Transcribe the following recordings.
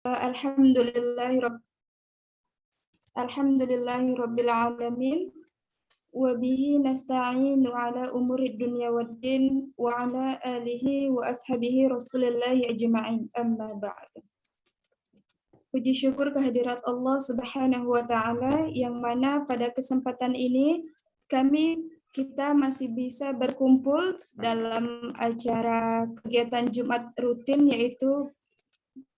Alhamdulillahirabbil alamin wa bihi nasta'inu ala umuri dunya waddin wa ala alihi wa ashabihi rasulillahi ajma'in, amma ba'd. Puji syukur kehadirat Allah Subhanahu wa taala yang mana pada kesempatan ini kita masih bisa berkumpul dalam acara kegiatan Jumat rutin, yaitu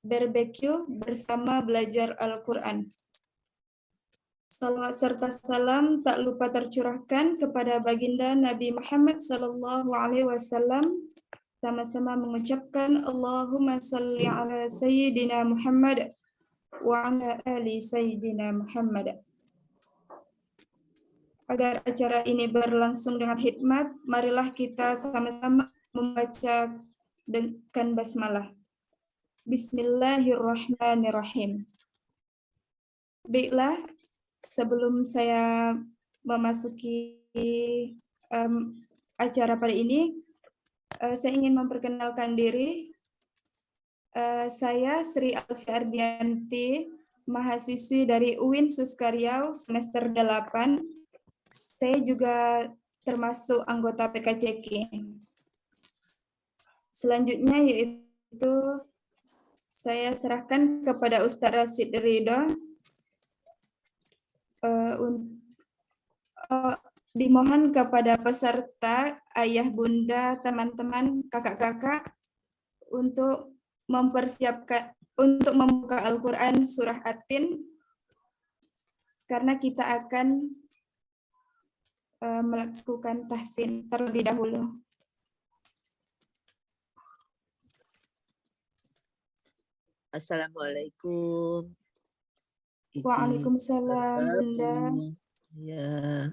barbecue bersama belajar Al-Quran. Salawat serta salam tak lupa tercurahkan kepada baginda Nabi Muhammad sallallahu alaihi wasallam. Sama-sama mengucapkan Allahumma salli ala sayyidina Muhammad wa ala ali sayyidina Muhammad. Agar acara ini berlangsung dengan hikmat, marilah kita sama-sama membaca dengan basmalah. Bismillahirrahmanirrahim. Baiklah, sebelum saya memasuki acara pada ini, saya ingin memperkenalkan diri. Saya Sri Alfi Ardianti, mahasiswi dari UIN Suskariau semester 8. Saya juga termasuk anggota PKCK. Selanjutnya yaitu saya serahkan kepada Ustadz Rashid Ridho. Dimohon kepada peserta, ayah, bunda, teman-teman, kakak-kakak untuk membuka Al-Quran surah At-Tin, karena kita akan melakukan tahsin terlebih dahulu. Assalamualaikum. Waalaikumsalam, Bunda. Ya.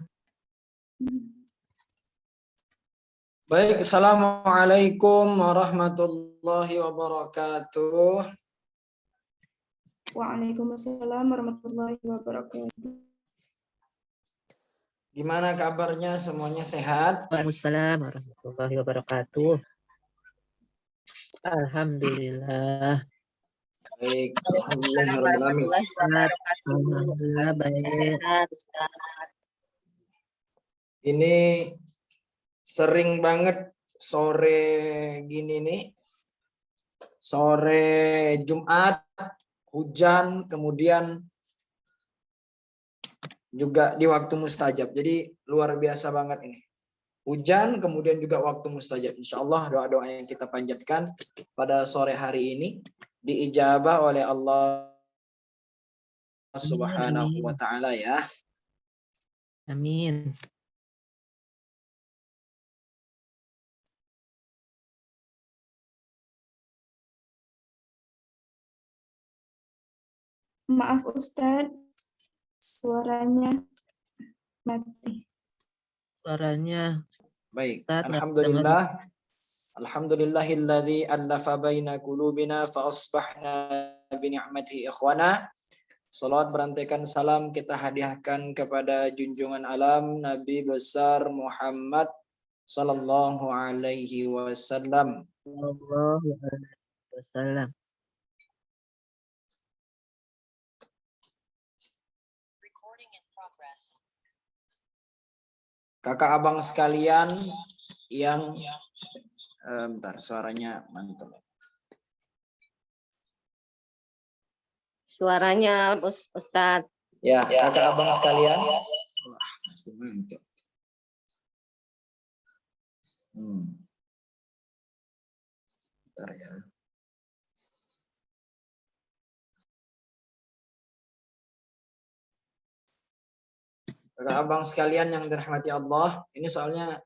Baik, assalamualaikum warahmatullahi wabarakatuh. Waalaikumsalam warahmatullahi wabarakatuh. Gimana kabarnya? Semuanya sehat? Waalaikumsalam warahmatullahi wabarakatuh. Alhamdulillah. Baik, alhamdulillah. Alhamdulillah baik. Ini sering banget sore gini nih, sore Jumat, hujan, kemudian juga di waktu mustajab. Jadi luar biasa banget ini. Hujan, kemudian juga waktu mustajab. Insya Allah doa-doa yang kita panjatkan pada sore hari ini diijabah oleh Allah Subhanahu wa ta'ala ya. Amin. Maaf Ustadz, suaranya mati. Suaranya. Baik, alhamdulillah. Alhamdulillahilladzi allafa baina qulubina fa asbahna bi ni'matihi ikhwana. Salawat berantaikan salam kita hadiahkan kepada junjungan alam Nabi besar Muhammad sallallahu alaihi wasallam. Sallallahu alaihi wasallam. Kakak abang sekalian yang bentar, suaranya mantul. Suaranya Ustadz. Ya, kakak abang sekalian. Wah, masih mantul. Bentar ya. Kakak abang sekalian yang dirahmati Allah, ini soalnya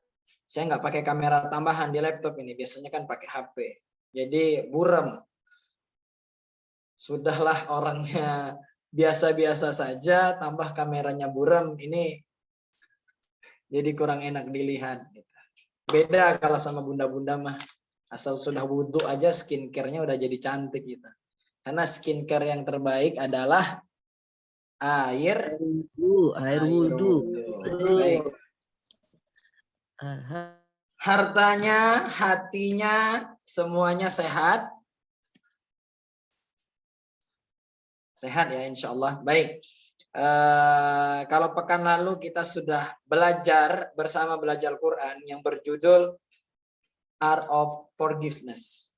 saya nggak pakai kamera tambahan di laptop ini, biasanya kan pakai HP. Jadi buram. Sudahlah orangnya biasa-biasa saja, tambah kameranya buram, ini jadi kurang enak dilihat. Beda kalau sama bunda-bunda mah, asal sudah wudhu aja skincare-nya udah jadi cantik gitu. Karena skincare yang terbaik adalah air wudhu. Baik. Hartanya, hatinya, semuanya sehat. Sehat ya insya Allah. Baik. Kalau pekan lalu kita sudah belajar bersama belajar Quran yang berjudul Art of Forgiveness.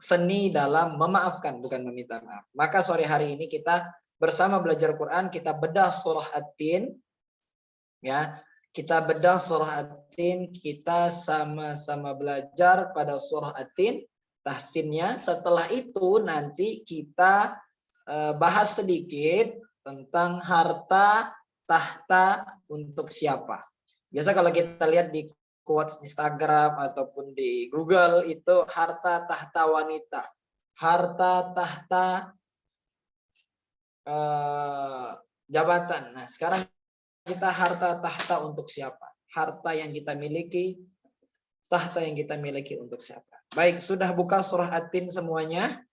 Seni dalam memaafkan, bukan meminta maaf. Maka sore hari ini kita bersama belajar Quran, kita bedah surah At-Tin. Ya, kita bedah surah At-Tin, kita sama-sama belajar pada surah At-Tin, tahsinnya. Setelah itu nanti kita bahas sedikit tentang harta tahta untuk siapa. Biasa kalau kita lihat di quotes Instagram ataupun di Google itu harta tahta wanita, harta tahta jabatan. Nah, sekarang kita harta tahta untuk siapa? Harta yang kita miliki, tahta yang kita miliki untuk siapa? Baik, sudah buka surah At-Tin semuanya?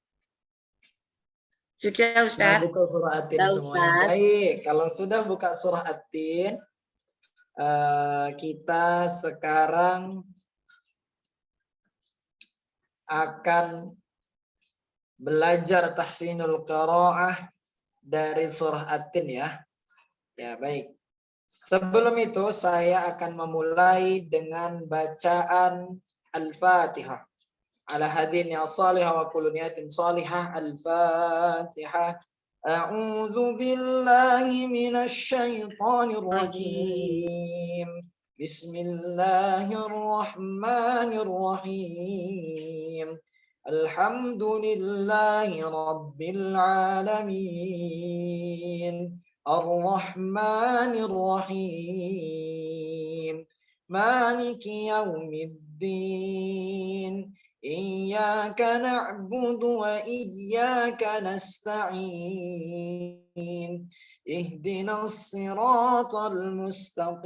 Sudah Ustaz. Buka surah At-Tin Sudah, semuanya. Ustaz. Baik, kalau sudah buka surah At-Tin, kita sekarang akan belajar tahsinul qiraah dari surah At-Tin ya. Ya, baik. Sebelum itu saya akan memulai dengan bacaan Al-Fatihah. Ala hadin ya salihah wa kullu niyatin salihah. Al-Fatihah. A'udzu billahi minasy syaithanir rajim. Bismillahirrahmanirrahim. Alhamdulillahi rabbil alamin. Ar-Rahmanir-Rahim. Maliki yaumiddin. Iyyaka na'budu wa iyyaka nasta'in. Ihdinas siratal mustaqim.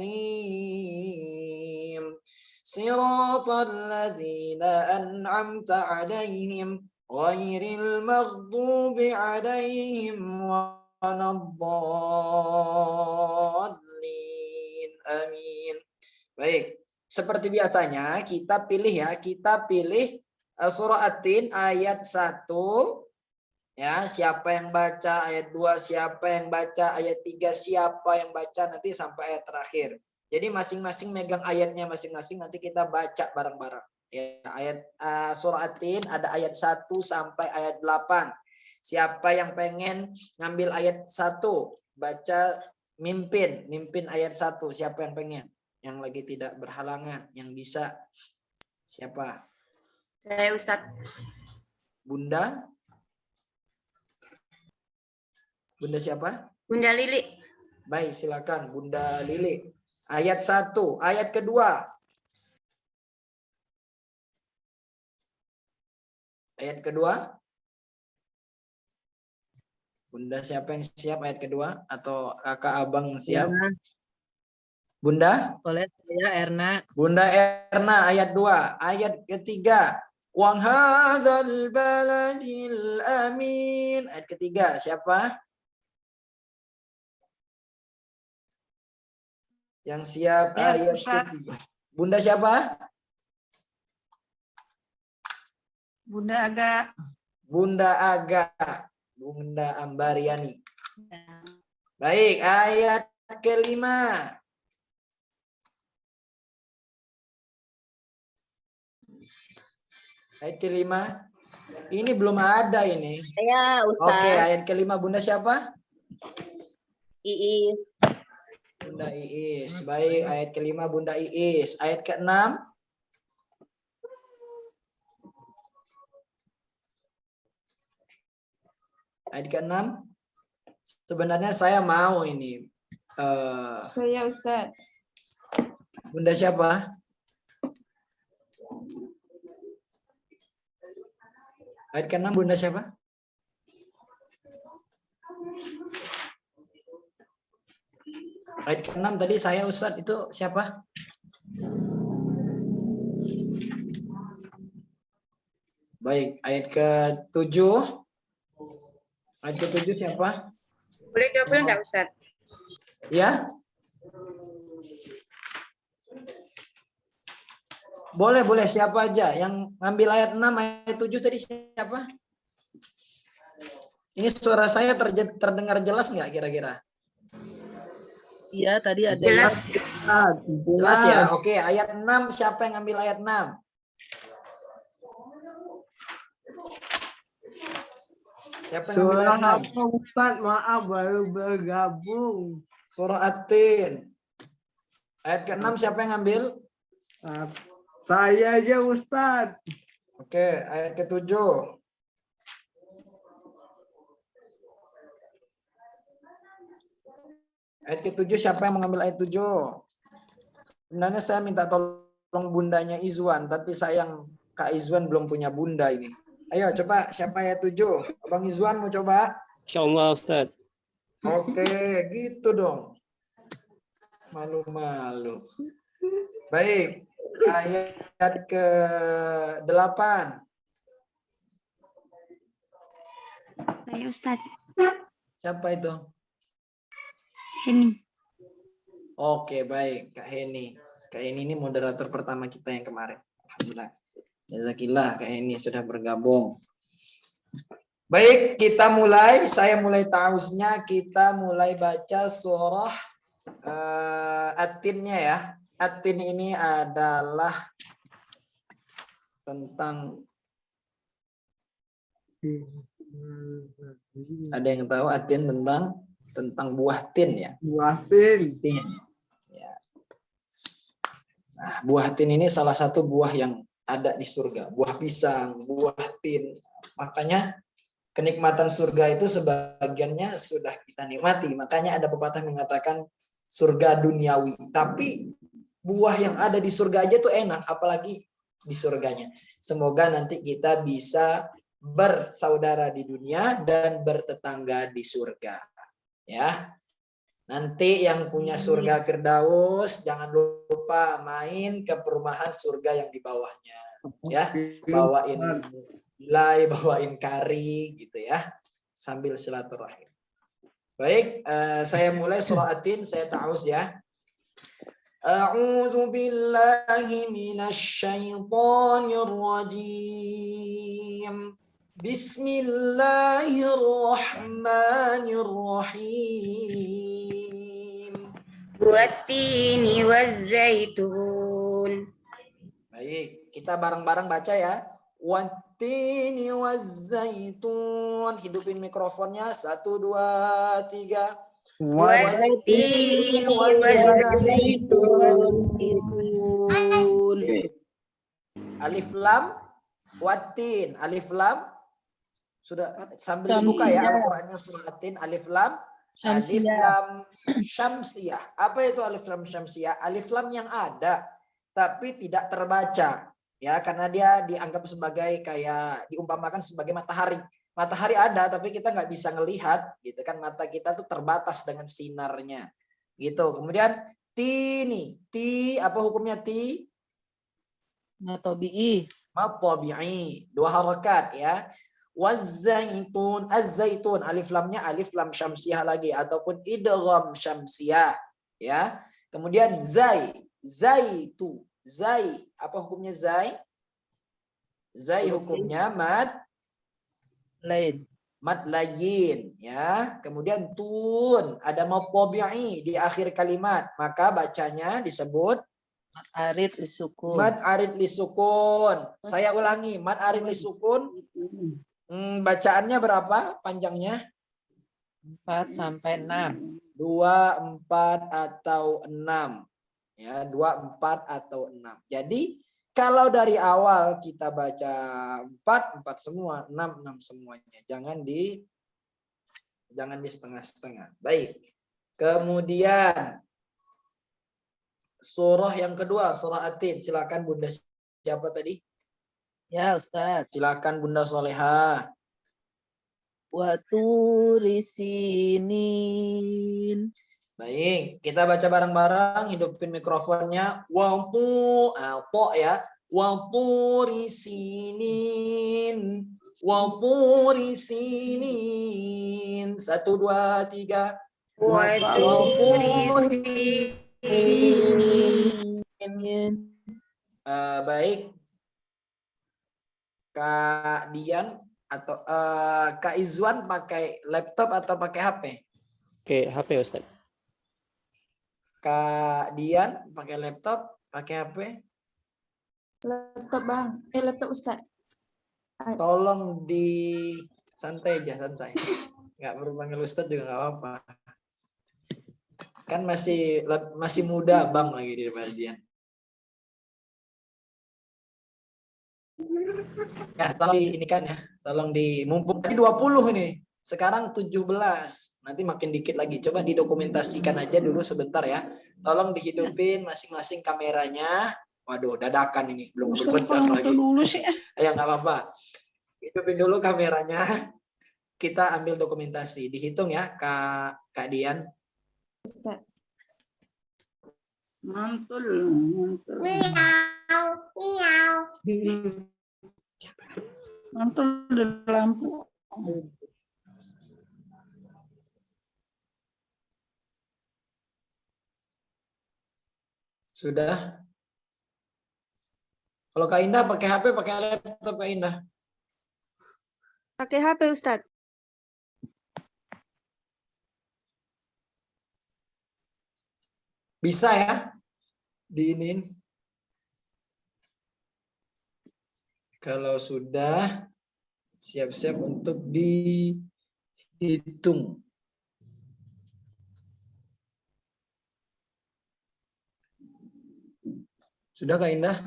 Siratal ladzina an'amta 'alaihim ghairil maghdubi 'alaihim waladdallin. Amin. Baik, seperti biasanya kita pilih surah At-Tin ayat 1 ya, siapa yang baca, ayat 2 siapa yang baca, ayat 3 siapa yang baca, nanti sampai ayat terakhir. Jadi masing-masing megang ayatnya masing-masing, nanti kita baca bareng-bareng. Ya, ayat surah At-Tin ada ayat 1 sampai ayat 8. Siapa yang pengen ngambil ayat 1, baca mimpin ayat 1. Siapa yang pengen? Yang lagi tidak berhalangan, yang bisa. Siapa? Saya Ustaz. Bunda? Bunda siapa? Bunda Lili. Baik, silakan Bunda Lili. Ayat 1, ayat kedua. Ayat kedua. Bunda siapa yang siap ayat kedua? Atau kakak abang siap? Ya, Bunda? boleh saya Erna. Bunda Erna ayat 2. Ayat ketiga. Wa hadzal baladil amin. Ayat ketiga siapa? Yang siap Ya, ayat Ustaz. ketiga. Bunda siapa? Bunda Aga. Bunda Aga. Bunda Ambariani. Baik, ayat kelima. Ayat kelima. Ini belum ada ini. Saya Ustaz. Oke, ayat kelima Bunda siapa? Iis. Bunda Iis. Baik, ayat kelima Bunda Iis. Ayat keenam. Ayat keenam. Sebenarnya saya mau ini. Saya Ustaz. Bunda siapa? Ayat ke-6 Bunda siapa? Ayat ke-6 tadi saya Ustadz, itu siapa? Baik, ayat ke-7. Ayat ke-7 siapa? Boleh double enggak Ustaz? Ya? Boleh, boleh. Siapa aja? Yang ngambil ayat 6, ayat 7 tadi siapa? Ini suara saya terdengar jelas nggak kira-kira? Iya, tadi ada Jelas. Jelas ya? Oke, ayat 6. Siapa yang ngambil ayat 6? Siapa yang ngambil ayat 6? Ustaz? Maaf baru bergabung. Surah At-Tin. Ayat ke-6 siapa yang ngambil? Saya aja Ustaz. Oke, ayat ke-7. Ayat ke-7 siapa yang mengambil ayat 7? Sebenarnya saya minta tolong bundanya Izwan, tapi sayang Kak Izwan belum punya bunda ini. Ayo coba siapa ayat 7? Abang Izwan mau coba? Insyaallah Ustaz. Oke, gitu dong. Malu-malu. Baik, ayat ke-8. Saya Ustaz. Siapa itu? Heni. Oke, baik, Kak Heni. Kak Heni ini moderator pertama kita yang kemarin. Alhamdulillah. Jazakillah, Kak Heni sudah bergabung. Baik, kita mulai. Saya mulai ta'awuznya. Kita mulai baca surah At-Tinnya ya. At-Tin ini adalah tentang, ada yang tahu At-Tin tentang buah tin ya? Buah tin. Tin. Ya. Nah, buah tin ini salah satu buah yang ada di surga. Buah pisang, buah tin. Makanya kenikmatan surga itu sebagiannya sudah kita nikmati. Makanya ada pepatah mengatakan surga duniawi. Tapi buah yang ada di surga aja tuh enak, apalagi di surganya. Semoga nanti kita bisa bersaudara di dunia dan bertetangga di surga. Ya. Nanti yang punya surga Firdaus jangan lupa main ke perumahan surga yang di bawahnya. Ya, bawain gulai, bawain kari gitu ya. Sambil silaturahim. Baik, saya mulai surah At-Tin, saya ta'awuz ya. A'udzu billahi minasy syaithanir rajim. Bismillahirrahmanirrahim. Wattini wazzaitun. Baik, kita bareng-bareng baca ya. Wattini wazzaitun. Hidupin mikrofonnya. 1, 2, 3. Wattini wazzaitun. Alif lam watin. Alif lam sudah sambil dibuka ya Al-Qur'annya surah At-Tin. Alif lam Alif lam syamsiyah. Apa itu alif lam syamsiyah? Alif lam yang ada tapi tidak terbaca ya, karena dia dianggap sebagai kayak diumpamakan sebagai matahari. Matahari ada tapi kita nggak bisa ngelihat gitu kan, mata kita tuh terbatas dengan sinarnya gitu. Kemudian ti, apa hukumnya ti? Matobi'i. Matobi'i, 2 harakat ya. Wazzaitun, az-zaitun, alif lamnya alif lam syamsiyah lagi ataupun idgham syamsiyah ya. Kemudian zaitu, apa hukumnya zai? Zai hukumnya mad layin ya. Kemudian tun, ada matobi'i di akhir kalimat, maka bacanya disebut Mad arid lisukun. mad arid lisukun. Saya ulangi, mad arid lisukun. Bacaannya berapa panjangnya? 4 sampai 6. 2, 4 atau 6. Ya, 2, 4 atau 6. Jadi kalau dari awal kita baca 4 semua, 6 semuanya. Jangan di setengah-setengah. Baik. Kemudian surah yang kedua, surah At-Tin. Silakan Bunda siapa tadi? Ya Ustaz. Silakan Bunda Solehah. Wa turisinin. Baik, kita baca bareng-bareng, hidupin mikrofonnya. Watu, ya. Waturisinin. Waturisinin. 1, 2, 3. Wattini. Baik. Kak Dian, atau Kak Izwan pakai laptop atau pakai HP? Oke, HP Ustaz. Kak Dian pakai laptop, pakai HP? Laptop Bang. Laptop Ustaz. Tolong di santai aja, santai. Nggak perlu panggil Ustadz juga nggak apa-apa. Kan masih muda Bang lagi di Dian. Ya, tolong ini kan ya. Tolong mumpung tadi 20 ini. Sekarang 17. Nanti makin dikit lagi. Coba didokumentasikan aja dulu sebentar ya. Tolong dihidupin masing-masing kameranya. Waduh, dadakan ini. Belum benar lagi. Ayo, nggak apa-apa. Hidupin dulu kameranya. Kita ambil dokumentasi. Dihitung ya, Kak Dian. Ustaz. Mantul. Mantul di lampu. Sudah? Kalau Kak Indah pakai HP, pakai laptop Kak Indah? Pakai HP Ustadz. Bisa ya? Diinin. Kalau sudah, siap-siap untuk dihitung. Sudah Kak Indah?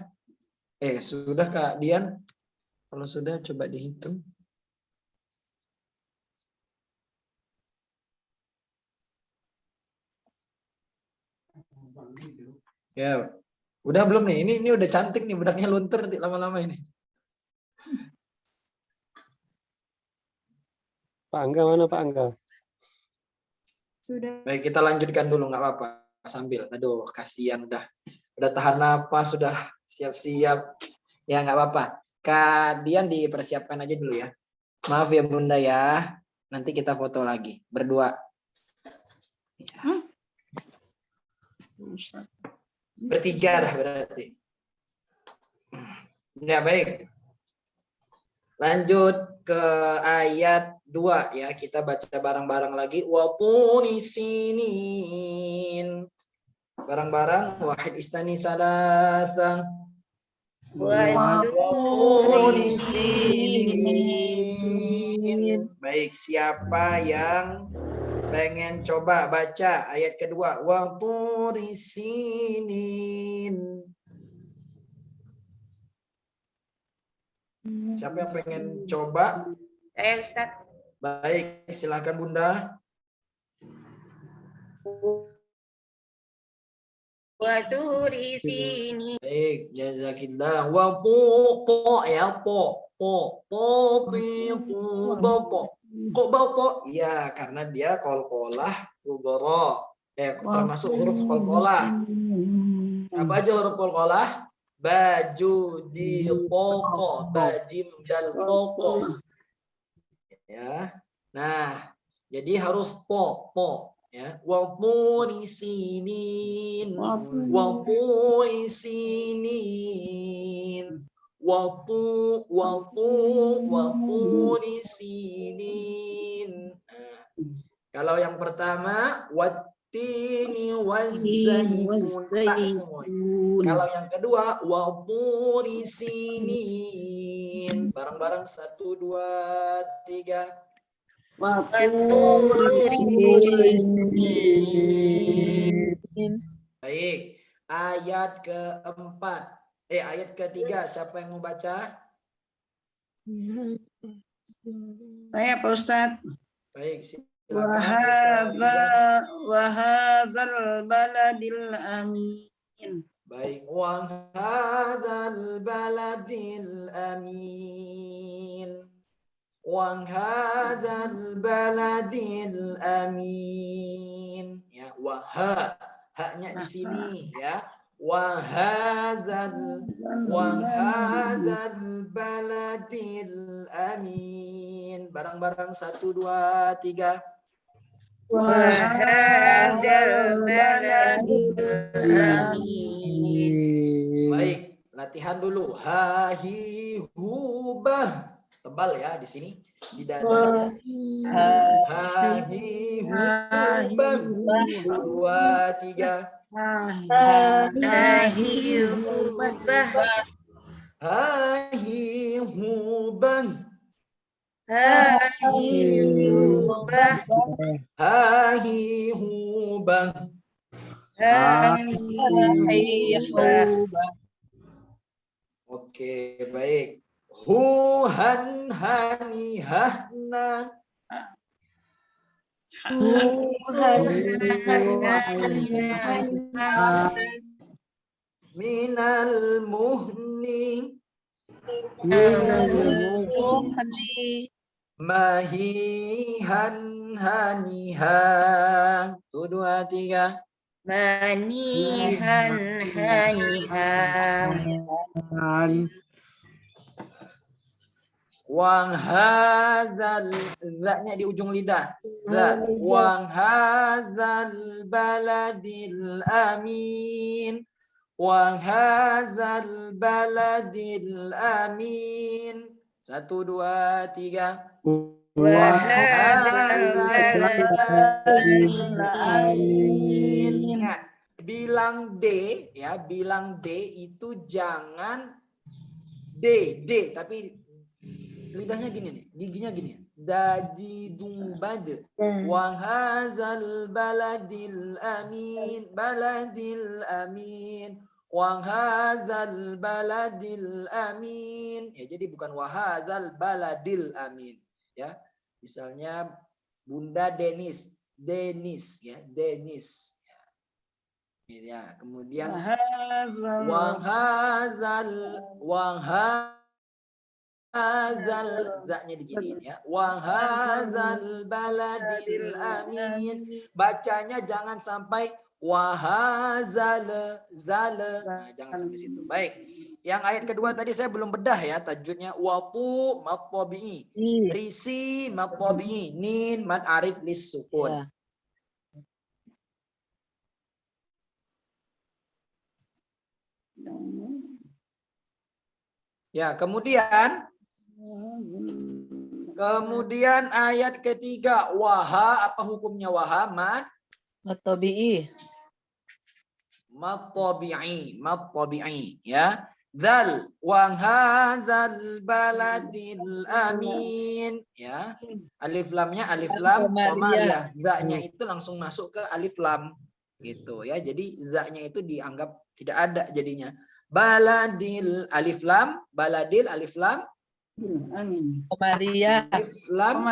Sudah Kak Dian? Kalau sudah, coba dihitung. Ya, udah belum nih? Ini udah cantik nih, budaknya luntur nanti lama-lama ini. Pak Angga mana Pak Angga? Sudah. Baik, kita lanjutkan dulu, nggak apa-apa. Sambil, aduh, kasihan udah tahan napas, sudah siap-siap. Ya, nggak apa-apa. Kak Dian dipersiapkan aja dulu ya. Maaf ya Bunda ya. Nanti kita foto lagi berdua. Bertiga dah berarti. Ya, baik. Lanjut ke ayat 2 ya. Kita baca bareng-bareng lagi. Wa tunisinin. Bareng-bareng. Wahid istani salasa. Wa tunisinin. Baik, siapa yang pengen coba baca ayat kedua? Wa tunisinin. Siapa yang pengen coba? Saya Ustaz. Baik, silakan Bunda. Wa turi sini. Baik, jazakillah. Wa po ya, po ti po. Kok po? Ya, karena dia qalqalah kubra. Termasuk huruf qalqalah. Apa aja huruf qalqalah? Baju di poko, bajim dal poko. Ya. Nah, jadi harus po ya. Wa tunisinin. Wa tunisinin. Wa tunisinin. Kalau yang pertama wattini wazzaitun. Kalau yang kedua wa tunisinin. Bareng-bareng 1 2 3. Wa turi sini. Baik, ayat keempat. Ayat ketiga, siapa yang mau baca? Saya Pak Ustadz. Baik, silakan. Wahadzal baladil amin. Baik, wa hadzal baladil amin. Wa hadzal baladil amin. Ya, wa haknya di sini ya. Wa hadzal baladil amin. Barang-barang 1 2 3. Wa hadzal baladil amin. Baik, latihan dulu. Ha hi hu bah. tebal ya di sini di dada. Hahi hubah. 2, 3. Hahi hubah. Hahi hubah. Hahi hubah. Hahi hubah. Hahi hubah. Oke, baik. Huhan hani hahna. Minal muhni. Mahihan hanihan. 1, 2, 3. Manihan hanihan. Wang hadzal, za-nya di ujung lidah. Za. Wang hadzal baladil amin. Wang hadzal baladil amin. 1, 2, 3. Wahadzal baladil amin. Ingat, bilang D ya, bilang D itu jangan D, tapi lidahnya gini nih, giginya gini. Dadi dumbad. Wa hadzal baladil amin, baladil amin. Wa hadzal baladil amin. Ya, jadi bukan wa hadzal baladil amin, ya. Misalnya Bunda Denis ya, Denis. Ya, kemudian wa hadzal za-nya diginiin ya. Wa hadzal baladil amin. Bacanya jangan sampai wa hadzal zal. Nah, jangan sampai situ. Baik. Yang ayat kedua tadi saya belum bedah ya tajwidnya. Watu matabi'i. Risi matabi'i. Nin mad arid lis sukun. Ya, kemudian ayat ketiga, waha, apa hukumnya waha? Matabi'i. Matabi'i, ya. Dzal wa hadzal baladil amin, ya. Alif lamnya alif lam qamariyah. Za-nya itu langsung masuk ke alif lam gitu ya. Jadi za-nya itu dianggap tidak ada jadinya. Baladil alif lam, baladil alif lam Qamariyah. alif lam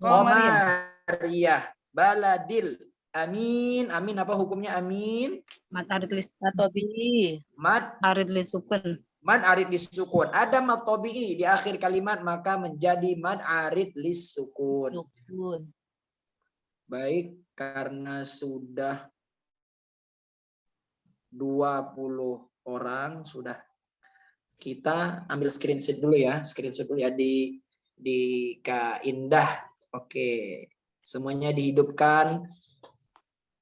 qamariyah. Baladil amin. Amin apa hukumnya amin? Mad arid lis matabi'i. Mad Arid lis sukun. mad arid lis sukun. Ada mad tabi'i di akhir kalimat maka menjadi mad arid lis sukun. Baik, karena sudah 20 orang sudah, kita ambil screenshot dulu ya, di Kak Indah. Oke, semuanya dihidupkan.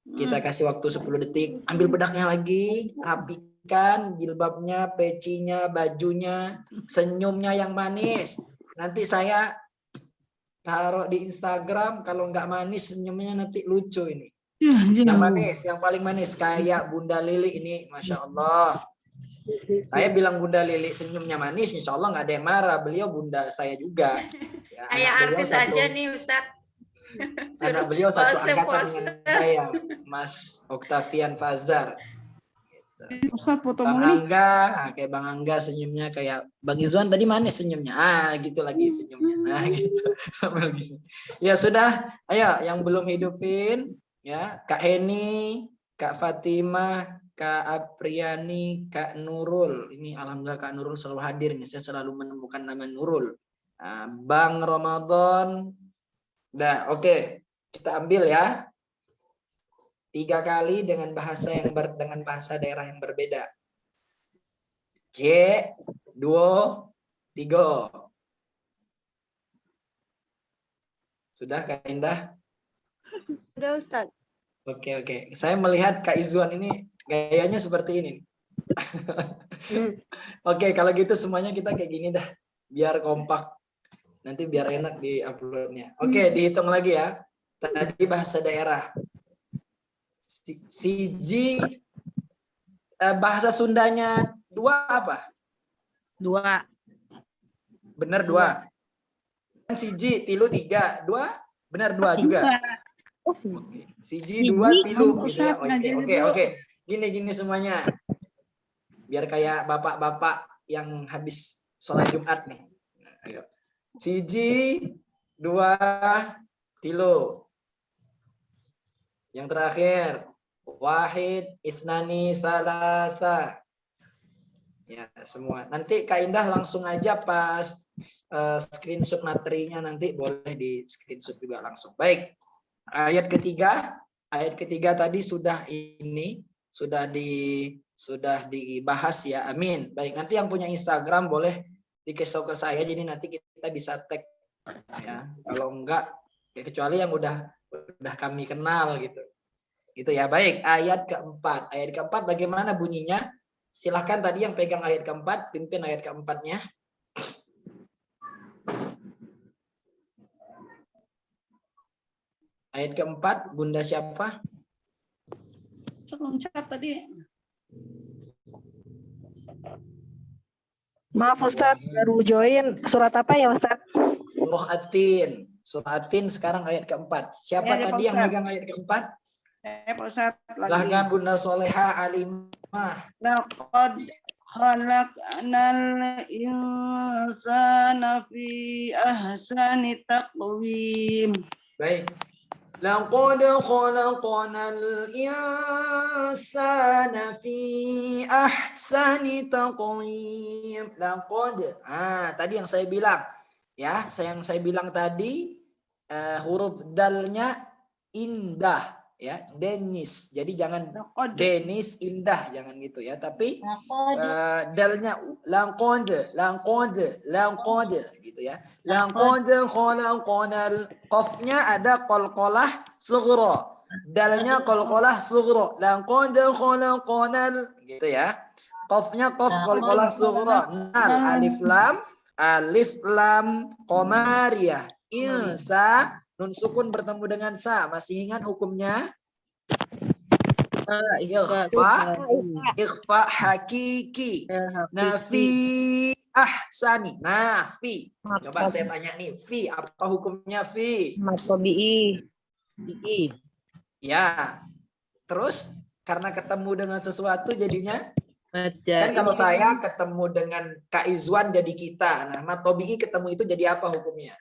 Kita kasih waktu 10 detik. Ambil bedaknya lagi, rapikan jilbabnya, pecinya, bajunya, senyumnya yang manis. Nanti saya taruh di Instagram. Kalau nggak manis senyumnya nanti lucu ini. Yang manis, yang paling manis kayak Bunda Lili ini, Masya Allah. Saya bilang Bunda Lili senyumnya manis, insya Allah nggak ada yang marah. Beliau bunda saya juga. Ya, Kayak artis aja nih Ustadz. Anak beliau satu angkatan dengan saya, Mas Octavian Fazar. Bang Angga, kayak Bang Angga senyumnya kayak Bang Izwan tadi manis senyumnya. Gitu lagi senyumnya. Gitu. Sambil gini. Ya sudah, ayo yang belum hidupin ya, Kak Heni, Kak Fatimah, Kak Apriani, Kak Nurul. Ini alhamdulillah Kak Nurul selalu hadir nih. Saya selalu menemukan nama Nurul. Nah, Bang Ramadan. Nah, oke. Kita ambil ya. 3 kali dengan bahasa daerah yang berbeda. C, 2, 3. Sudah Kak Indah? Sudah Ustaz. Oke. Saya melihat Kak Izwan ini gayanya seperti ini. Oke, kalau gitu semuanya kita kayak gini dah. Biar kompak. Nanti biar enak di uploadnya. Oke, dihitung lagi ya. Tadi bahasa daerah. Siji, bahasa Sundanya 2 apa? 2. Bener 2. Siji, tilu 3. 2, bener 2 juga. Oke. Siji, 2, tilu gitu ya. Oke. Gini semuanya. Biar kayak bapak-bapak yang habis sholat Jumat nih. Nah, ayo. Siji, 2, tilu. Yang terakhir, wahid, isnani, salasa. Ya, semua. Nanti Kak Indah langsung aja pas screenshot materinya nanti boleh di screenshot juga langsung. Baik. Ayat ketiga tadi sudah dibahas ya. Amin. Baik, nanti yang punya Instagram boleh dikasih ke saya jadi nanti kita bisa tag ya. Kalau enggak ya kecuali yang udah kami kenal gitu. Gitu ya. Baik, ayat keempat. Ayat keempat bagaimana bunyinya? Silahkan tadi yang pegang ayat keempat, pimpin ayat keempatnya. Ayat keempat, Bunda siapa? Loncat tadi. Maaf Ustadz, baru join. Surat apa ya Ustadz? Surah At-Tin. Surah At-Tin sekarang ayat keempat. Siapa Ya, tadi Pak yang Ustadz. megang ayat keempat? Pak Ustadz lagi. Silahkan Bunda Soleha Alimah. Laqad khalaqnal insana fi ahsani taqwim. Baik. Laqad khalaqnal insana fi ahsani taqwim. Laqad. Tadi yang saya bilang ya, yang saya bilang tadi huruf dalnya indah ya, Denis. Jadi jangan Denis indah, jangan gitu ya. Tapi dalnya laqad gitu ya. Laqad khalaqnal, qafnya ada qalqalah sughra. Dalnya qalqalah sughra. Laqad khalaqnal gitu ya. Qafnya qaf qalqalah sughra. Nal alif lam qamariyah. Insa nun sukun bertemu dengan sa. Masih ingat hukumnya? Ikhfa hakiki. Nafi ahsani. Nah, fi. Coba saya tanya nih, fi apa hukumnya fi? Matobi'i. Ya. Terus karena ketemu dengan sesuatu jadinya kan kalau saya ketemu dengan Kak Izwan jadi kita. Nah, matobi'i ketemu itu jadi apa hukumnya?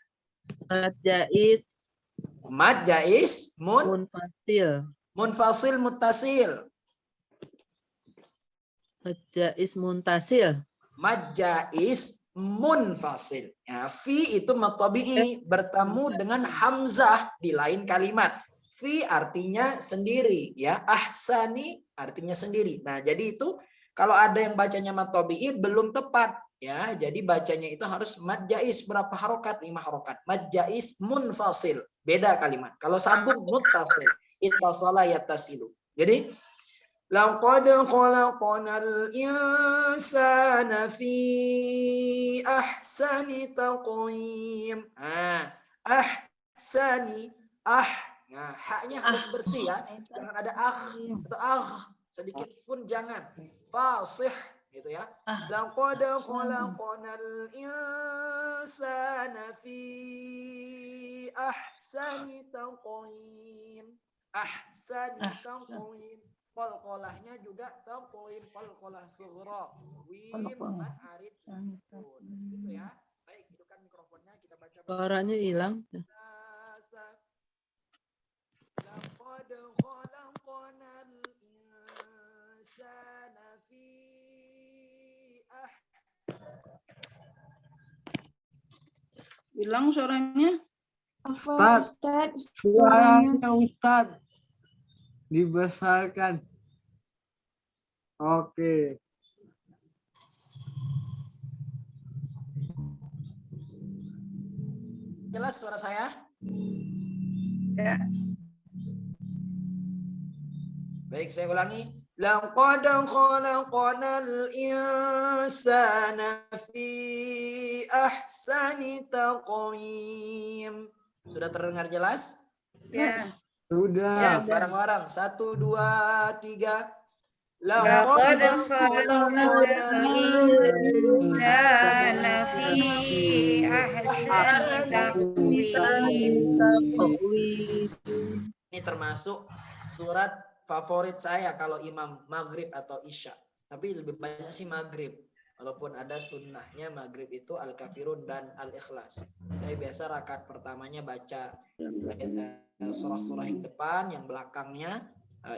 Mad jaiz munfasil muttasil. Mad jaiz muntasil. Mad jaiz munfasil. Ya, fi itu mad tabi'i bertemu dengan hamzah di lain kalimat. Fi artinya sendiri ya, ahsani artinya sendiri. Nah, jadi itu kalau ada yang bacanya mad tabi'i belum tepat ya. Jadi bacanya itu harus mad jaiz berapa harokat? 5 harokat. Mad jaiz munfasil. Beda kalimat. Kalau sambung muttasil, ittasala yattasilu. Jadi laqad khalaqnal insana fi ahsani taqwim. Ahsani Nah, haknya harus bersih ya. Jangan ada atau sedikit pun jangan. Fasih gitu ya. Laqad khalaqnal insana fi ahsani taqwim. Ahsani taqwim. Qalqalahnya juga taqwim, qalqalah sughra. Wim mad arid. Gitu ya. Baik, hidupkan mikrofonnya, kita baca. Suaranya hilang. Laqad khalaqnal insana fi Hilang suaranya. Ustaz, Suaranya Ustaz dibesarkan. Oke. Jelas suara saya? Ya. Baik, saya ulangi. Laqad khalaqnal insana fi ahsani taqwim. Sudah terdengar jelas? Ya. Sudah. Ya, bareng-bareng. 1, 2, 3. Laqad khalaqnal insana fi ahsani taqwim. Ini termasuk surat favorit saya kalau imam maghrib atau isya. Tapi lebih banyak sih maghrib. Walaupun ada sunnahnya maghrib itu Al-Kafirun dan Al-Ikhlas. Saya biasa rakaat pertamanya baca surah-surah yang depan, yang belakangnya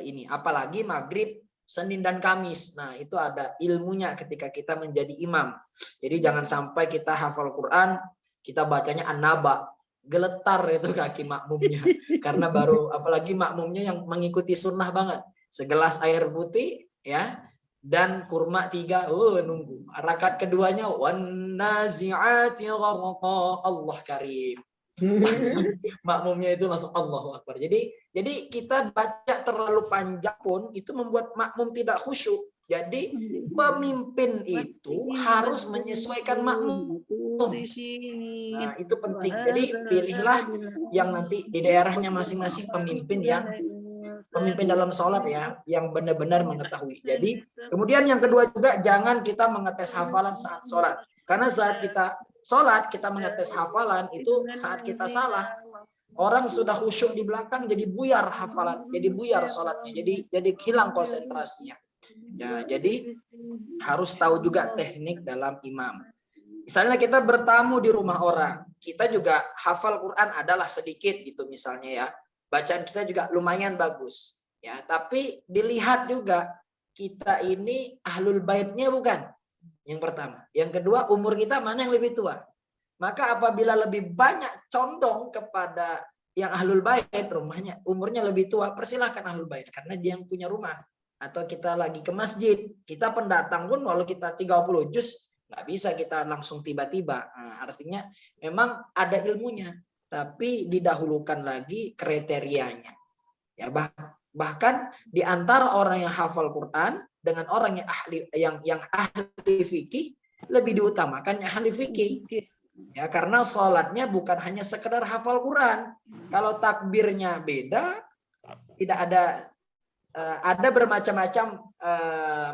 ini. Apalagi maghrib, Senin dan Kamis. Nah, itu ada ilmunya ketika kita menjadi imam. Jadi jangan sampai kita hafal Quran, kita bacanya an-naba. Geletar itu kaki makmumnya. Karena baru, apalagi makmumnya yang mengikuti sunnah banget. Segelas air putih, ya, dan kurma 3, nunggu. Rakaat keduanya, wan nazi'ati gharqa, Allah karim. Langsung makmumnya itu langsung Allahu Akbar. Jadi kita baca terlalu panjang pun itu membuat makmum tidak khusyuk. Jadi pemimpin itu harus menyesuaikan makmum. Nah, itu penting. Jadi pilihlah yang nanti di daerahnya masing-masing pemimpin dalam sholat ya, yang benar-benar mengetahui. Jadi kemudian yang kedua juga jangan kita mengetes hafalan saat sholat. Karena saat kita sholat, kita mengetes hafalan itu saat kita salah. Orang sudah khusyuk di belakang jadi buyar hafalan, jadi buyar sholatnya, jadi hilang konsentrasinya. Ya, jadi harus tahu juga teknik dalam imam. Misalnya kita bertamu di rumah orang, kita juga hafal Quran adalah sedikit gitu misalnya ya. Bacaan kita juga lumayan bagus. Ya, tapi dilihat juga kita ini ahlul baitnya bukan? Yang pertama. Yang kedua, umur kita mana yang lebih tua? Maka apabila lebih banyak condong kepada yang ahlul bait, rumahnya umurnya lebih tua, persilahkan ahlul bait karena dia yang punya rumah. Atau kita lagi ke masjid, kita pendatang pun walau kita 30 juz, nggak bisa kita langsung tiba-tiba. Nah, artinya memang ada ilmunya, tapi didahulukan lagi kriterianya. Ya, bahkan di antara orang yang hafal Quran dengan orang yang ahli fikih lebih diutamakan yang ahli fikih. Ya, karena sholatnya bukan hanya sekedar hafal Quran. Kalau takbirnya beda, tidak ada bermacam-macam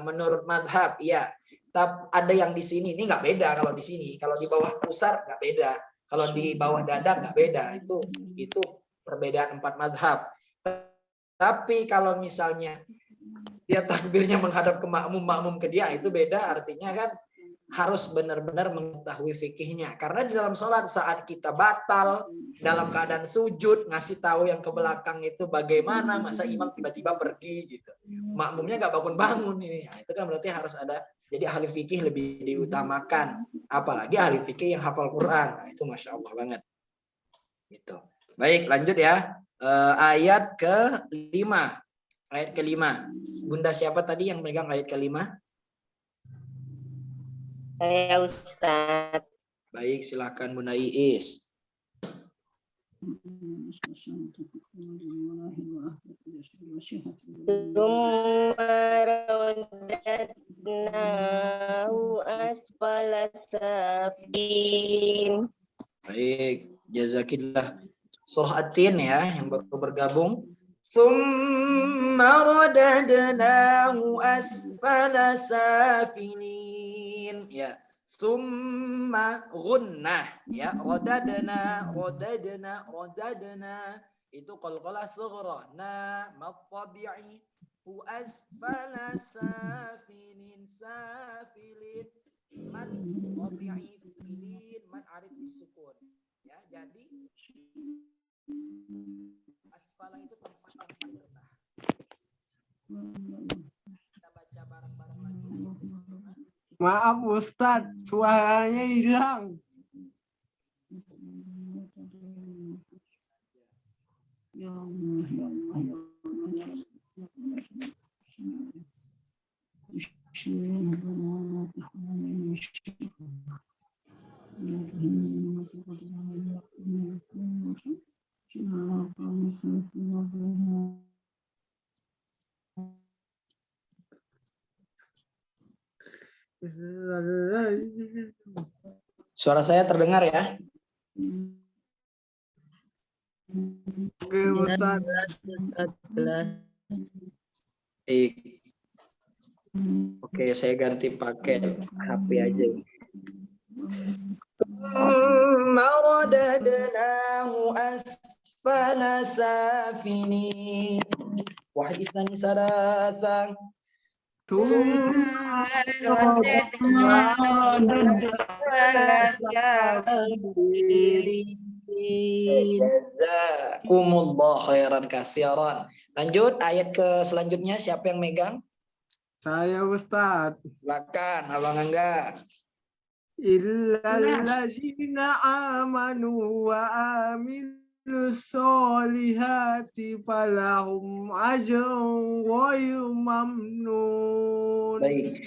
menurut madhab, ya. Tapi ada yang di sini, ini nggak beda kalau di sini. Kalau di bawah pusar nggak beda. Kalau di bawah dada nggak beda. Itu perbedaan 4 madhab. Tapi kalau misalnya dia takbirnya menghadap ke makmum ke dia, itu beda. Artinya kan harus benar-benar mengetahui fikihnya. Karena di dalam sholat saat kita batal, dalam keadaan sujud, ngasih tahu yang ke belakang itu bagaimana, masa imam tiba-tiba pergi gitu. Makmumnya nggak bangun-bangun ini. Nah, itu kan berarti harus ada, jadi ahli fikih lebih diutamakan. Apalagi ahli fikih yang hafal Quran. Nah, itu Masya Allah banget. Gitu. Baik, lanjut ya. Ayat ke-5. Ayat ke-5. Bunda siapa tadi yang megang ayat ke-5? Saya Ustaz. Baik, silakan Bunda Iis. Asfala safilin. Baik, jazakillah. Surah At-Tin ya, yang baru bergabung. Tsumma radadnahu asfala safilin. Ya. Summa gunnah ya, rodadna itu qalqalah sughra na matabi'i hu asfala safilin man tabi'i filin man arif sukun ya. Jadi asfala itu tempat yang paling rendah. Kita baca bareng-bareng lagi. Maaf Ustadz, suaranya hilang. Suara saya terdengar ya? Oke, Ustaz. 19 Ustaz, jelas. Baik. Oke, saya ganti pakai HP aja. Maradadnahu asfala safinin. Wahid isnani salasan. Jazakumullah khairan katsiran. Lanjut ayat ke selanjutnya, siapa yang megang? Saya Ustaz. Silakan Abang Angga. Illallazina amanu wa amilus solihati falahum ajrun ghairu mamnun. Baik.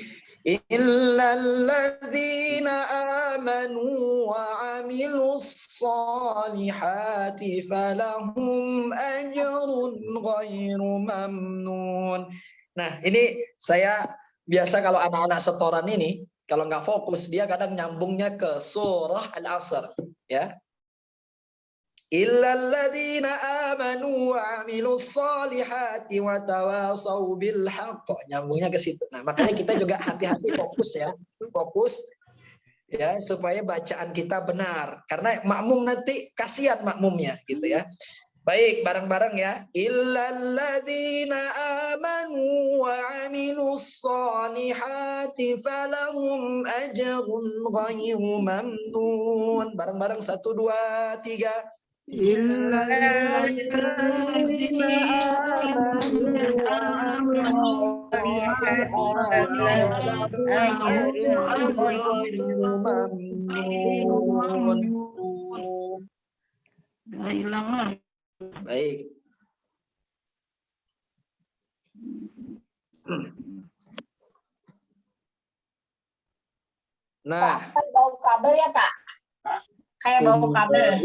Illalladzina amanu wa amilus solihati falahum ajrun ghairu mamnun. Nah, ini saya biasa kalau anak-anak setoran ini, kalau nggak fokus, dia kadang nyambungnya ke surah Al-Asr. Ya. Illalladzina amanu wa amilus solihati wa tawasaw bil haqq. Nyambungnya ke situ. Nah, makanya kita juga hati-hati fokus ya. Fokus ya supaya bacaan kita benar. Karena makmum nanti kasihan makmumnya gitu ya. Baik, bareng-bareng ya. Illalladzina amanu wa amilus solihati falahum ajrun ghairu mamnun. Bareng-bareng 1, 2, 3. Illalladzina amanu Udah hilang lah. Baik. Nah, Bau kabel ya Pak? Kayak bau kabel.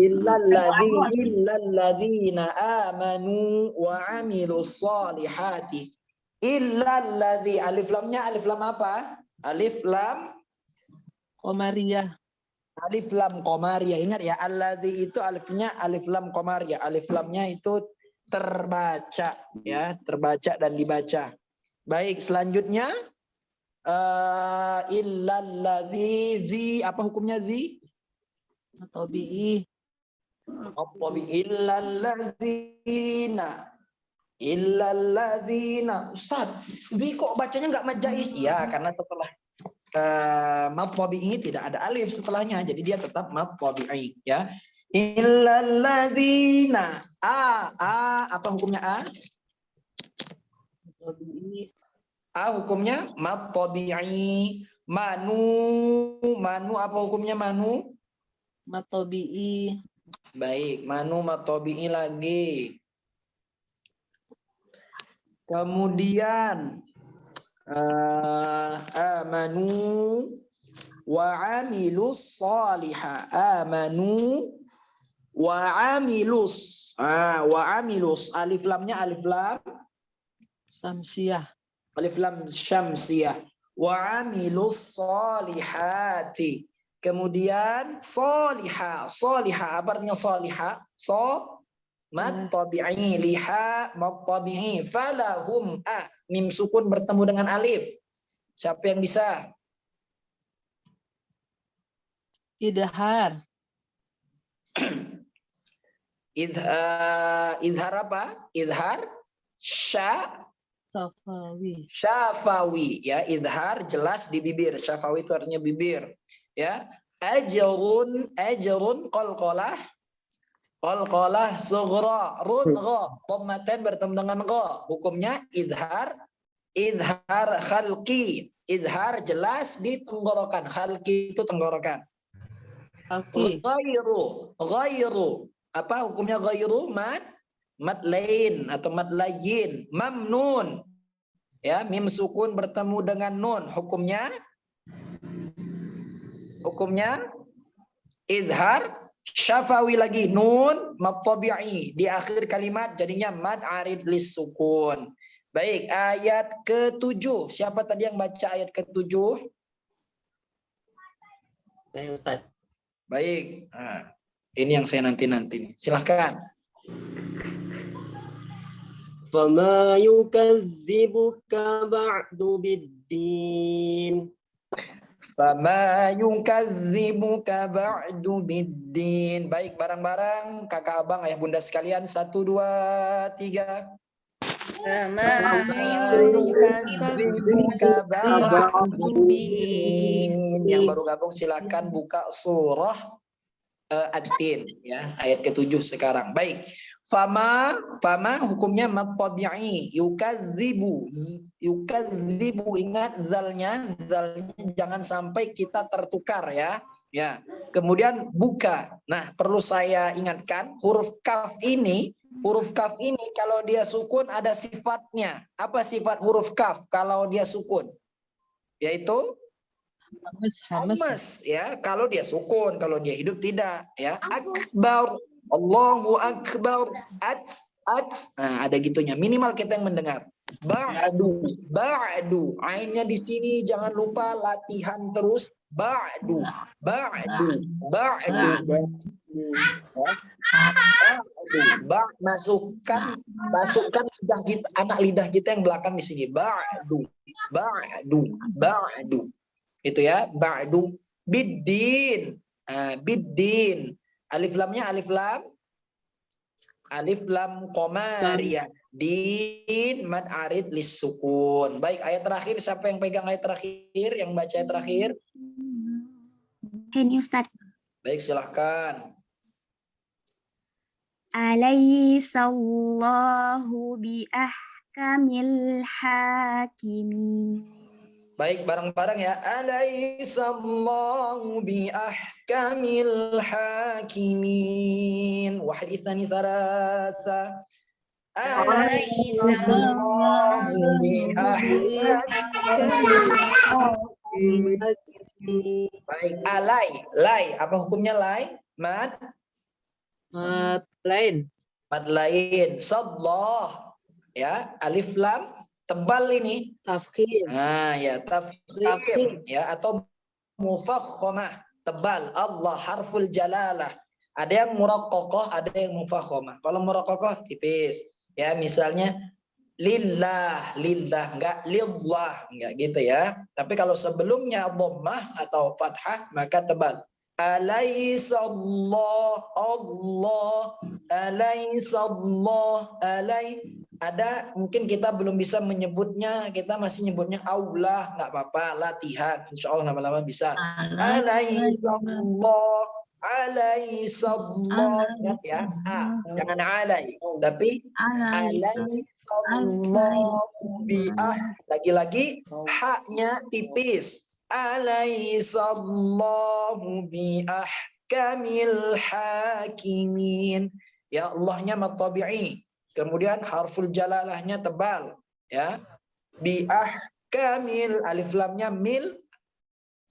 Illalladzina amanu wa amilus solihati. Illalladzi, alif lamnya alif lam apa? Alif lam Qamariyah. alif lam qamariyah. Ingat ya, alladzi itu alifnya alif lam qamariyah. Alif lamnya itu terbaca ya, terbaca dan dibaca. Baik, selanjutnya illalladzi, zi apa hukumnya zi? Tabi'i. Illalladzina. Ustaz, zi kok bacanya nggak majais? Ya, karena setelah mad tabi'i tidak ada alif setelahnya, jadi dia tetap mad tabi'i ya. Illalladzina. Apa hukumnya a? Tabi'i. A hukumnya mad tabi'i. Manu apa hukumnya manu? Matabi'i. Baik, manu mad tabi'i lagi. Kemudian amanu wa amilus salihah. Amanu wa amilus. Wa amilus. Alif lamnya alif lam Samsiyah. alif lam syamsiyah. Wa amilus salihati. Kemudian salihah. Salihah apa artinya salihah? Mad tabi'i, liha mad tabi'i, falahum mim sukun bertemu dengan alif. Siapa yang bisa? Idhar. Idhar apa? Idhar Safawi. syafawi ya, idhar jelas di bibir. Syafawi itu artinya bibir ya. Ajrun qalqalah sughra, run gha, dhammatain bertemu dengan gha. Hukumnya idhar khalqi. Idhar jelas di tenggorokan. Khalqi itu tenggorokan. Khalqi. Ghairu. Apa hukumnya ghairu? Mad lain atau mad layin. Mamnun. Ya, mim sukun bertemu dengan nun. Hukumnya idhar syafawi lagi, nun mad tabi'i di akhir kalimat jadinya mad arid lis sukun. Baik, ayat ke-7. Siapa tadi yang baca ayat ke-7? Saya Ustaz. Baik. Nah, ini yang saya nanti-nanti. Silahkan. فما يكذبك بعد بالدين Fama yukadzibuka ba'du biddin. Baik, bareng-bareng kakak abang ayah bunda sekalian. 1, 2, 3. Fama yukadzibuka ba'du biddin. Yang baru gabung silakan buka surah Ad-Din ya, ayat ke-7 sekarang. Baik. Fama hukumnya matabi'i, yukadzibu, ingat zalnya jangan sampai kita tertukar ya. Ya. Kemudian buka. Nah, perlu saya ingatkan huruf kaf ini kalau dia sukun ada sifatnya. Apa sifat huruf kaf kalau dia sukun? Yaitu hamas ya, kalau dia sukun, kalau dia hidup tidak ya. Akbar, Allahu akbar, nah, ada gitunya, minimal kita yang mendengar. Ba'du, ainnya di sini jangan lupa latihan terus. Ba'du. Masukkan lidah kita, anak lidah kita yang belakang di sini. Ba'du. Itu ya, ba'du biddin. Biddin. Alif lamnya alif lam qamariyah. Din mad arid lis sukun. Baik, ayat terakhir siapa yang pegang ayat terakhir, yang baca ayat terakhir? Ini Ustaz. Baik, silahkan. Alaihissallahu bi ahkamil hakimin. Baik, bareng-bareng ya. Alaihissallahu bi ahkamil hakimin. Wahid itsani tsalasa. Alaihissallahu bi ahkamil hakimin. Baik, alai. Apa hukumnya lay? Mad Lain. Sadlah. Ya, alif lam tebal ini. Tafkhim. Nah, ya tafkhim ya, atau mufakhamah, tebal. Allah harful jalalah. Ada yang muraqqaqah, ada yang mufakhamah. Kalau muraqqaqah tipis. Ya, misalnya lillah, enggak lillah, enggak gitu ya. Tapi kalau sebelumnya dhammah atau fathah maka tebal. Alaihissallah, Allah, alaihissallah, ada mungkin kita belum bisa menyebutnya, kita masih nyebutnya Allah, nggak apa-apa, latihan, insya Allah lama-lama bisa. Alaihissallah, ingat ya, jangan alai, tapi alaihissallah, lagi-lagi haknya tipis. Alaihissallahu bi ahkamil hakimin. Ya, Allahnya matabi'i. Kemudian harful jalalahnya tebal ya. Bi ahkamil, alif lamnya mil,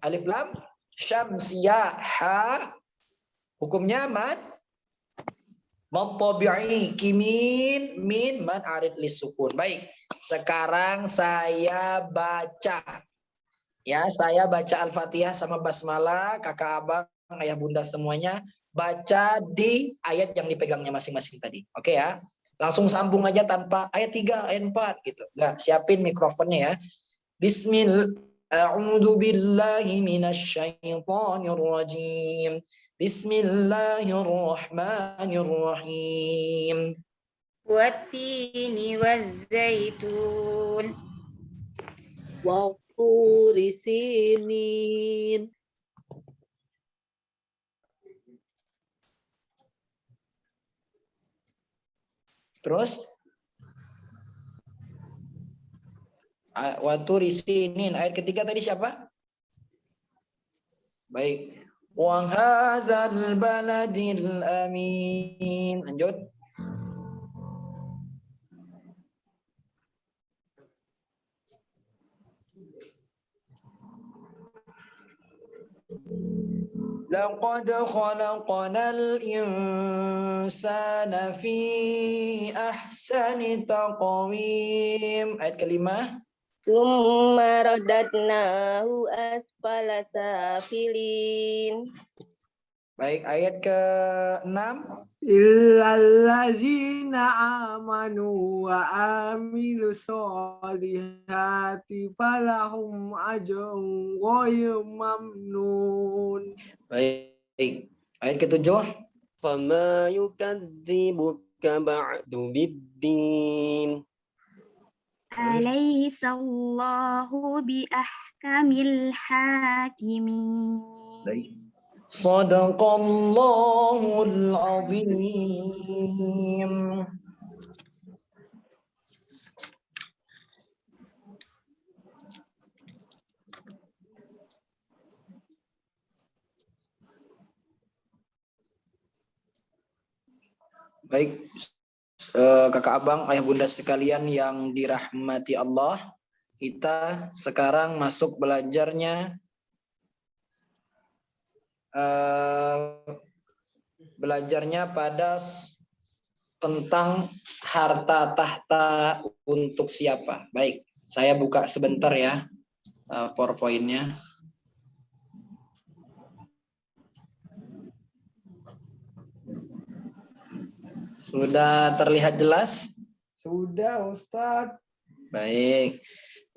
alif lam syamsiyah, ha hukumnya mad matabi'i, kimin min mad arid lis sukun. Baik, sekarang saya baca. Ya, saya baca Al-Fatihah sama basmalah, kakak abang, ayah bunda semuanya baca di ayat yang dipegangnya masing-masing tadi. Oke ya. Langsung sambung aja tanpa ayat 3, ayat 4 gitu. Nah, siapin mikrofonnya ya. Bismillah. A'udzu billahi minasyaitonir rajim. Bismillahirrahmanirrahim. Wattini wazzaitun. Wa turi sinin. Terus waturi sinin, ayat ketiga tadi siapa? Baik. Wa hadzal baladil amin. Lanjut. Laqad khalaqnal insana fi ahsani taqwim. Ayat kelima. Summa radadnahu asfala safilin. Baik, ayat ke-6. Illallazina amanu wa amilu solihati falahum ajrun ghairu mamnun. Baik, ayat ke-7. فما يكذبك بعد بالدين أليس الله بأحكم الحاكمين. Sadaqallahul azim. Baik, kakak abang, ayah bunda sekalian yang dirahmati Allah, kita sekarang masuk belajarnya pada tentang harta tahta untuk siapa. Baik, saya buka sebentar ya PowerPoint-nya. Sudah terlihat jelas? Sudah, Ustadz. Baik.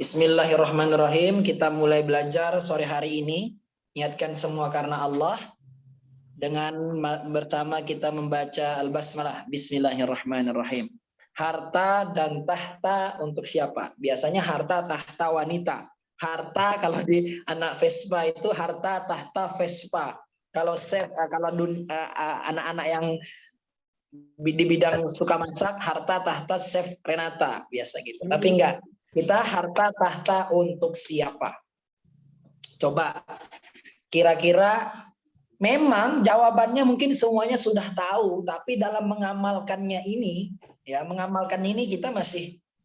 Bismillahirrahmanirrahim. Kita mulai belajar sore hari ini. Niatkan semua karena Allah. Dengan bersama kita membaca Al-Basmalah. Bismillahirrahmanirrahim. Harta dan tahta untuk siapa? Biasanya harta tahta wanita. Harta kalau di anak Vespa itu harta tahta Vespa. Kalau anak-anak yang di bidang suka masak, harta tahta chef Renata biasa gitu. Tapi enggak, kita harta tahta untuk siapa? Coba kira-kira, memang jawabannya mungkin semuanya sudah tahu, tapi dalam mengamalkannya ini, ya mengamalkan ini kita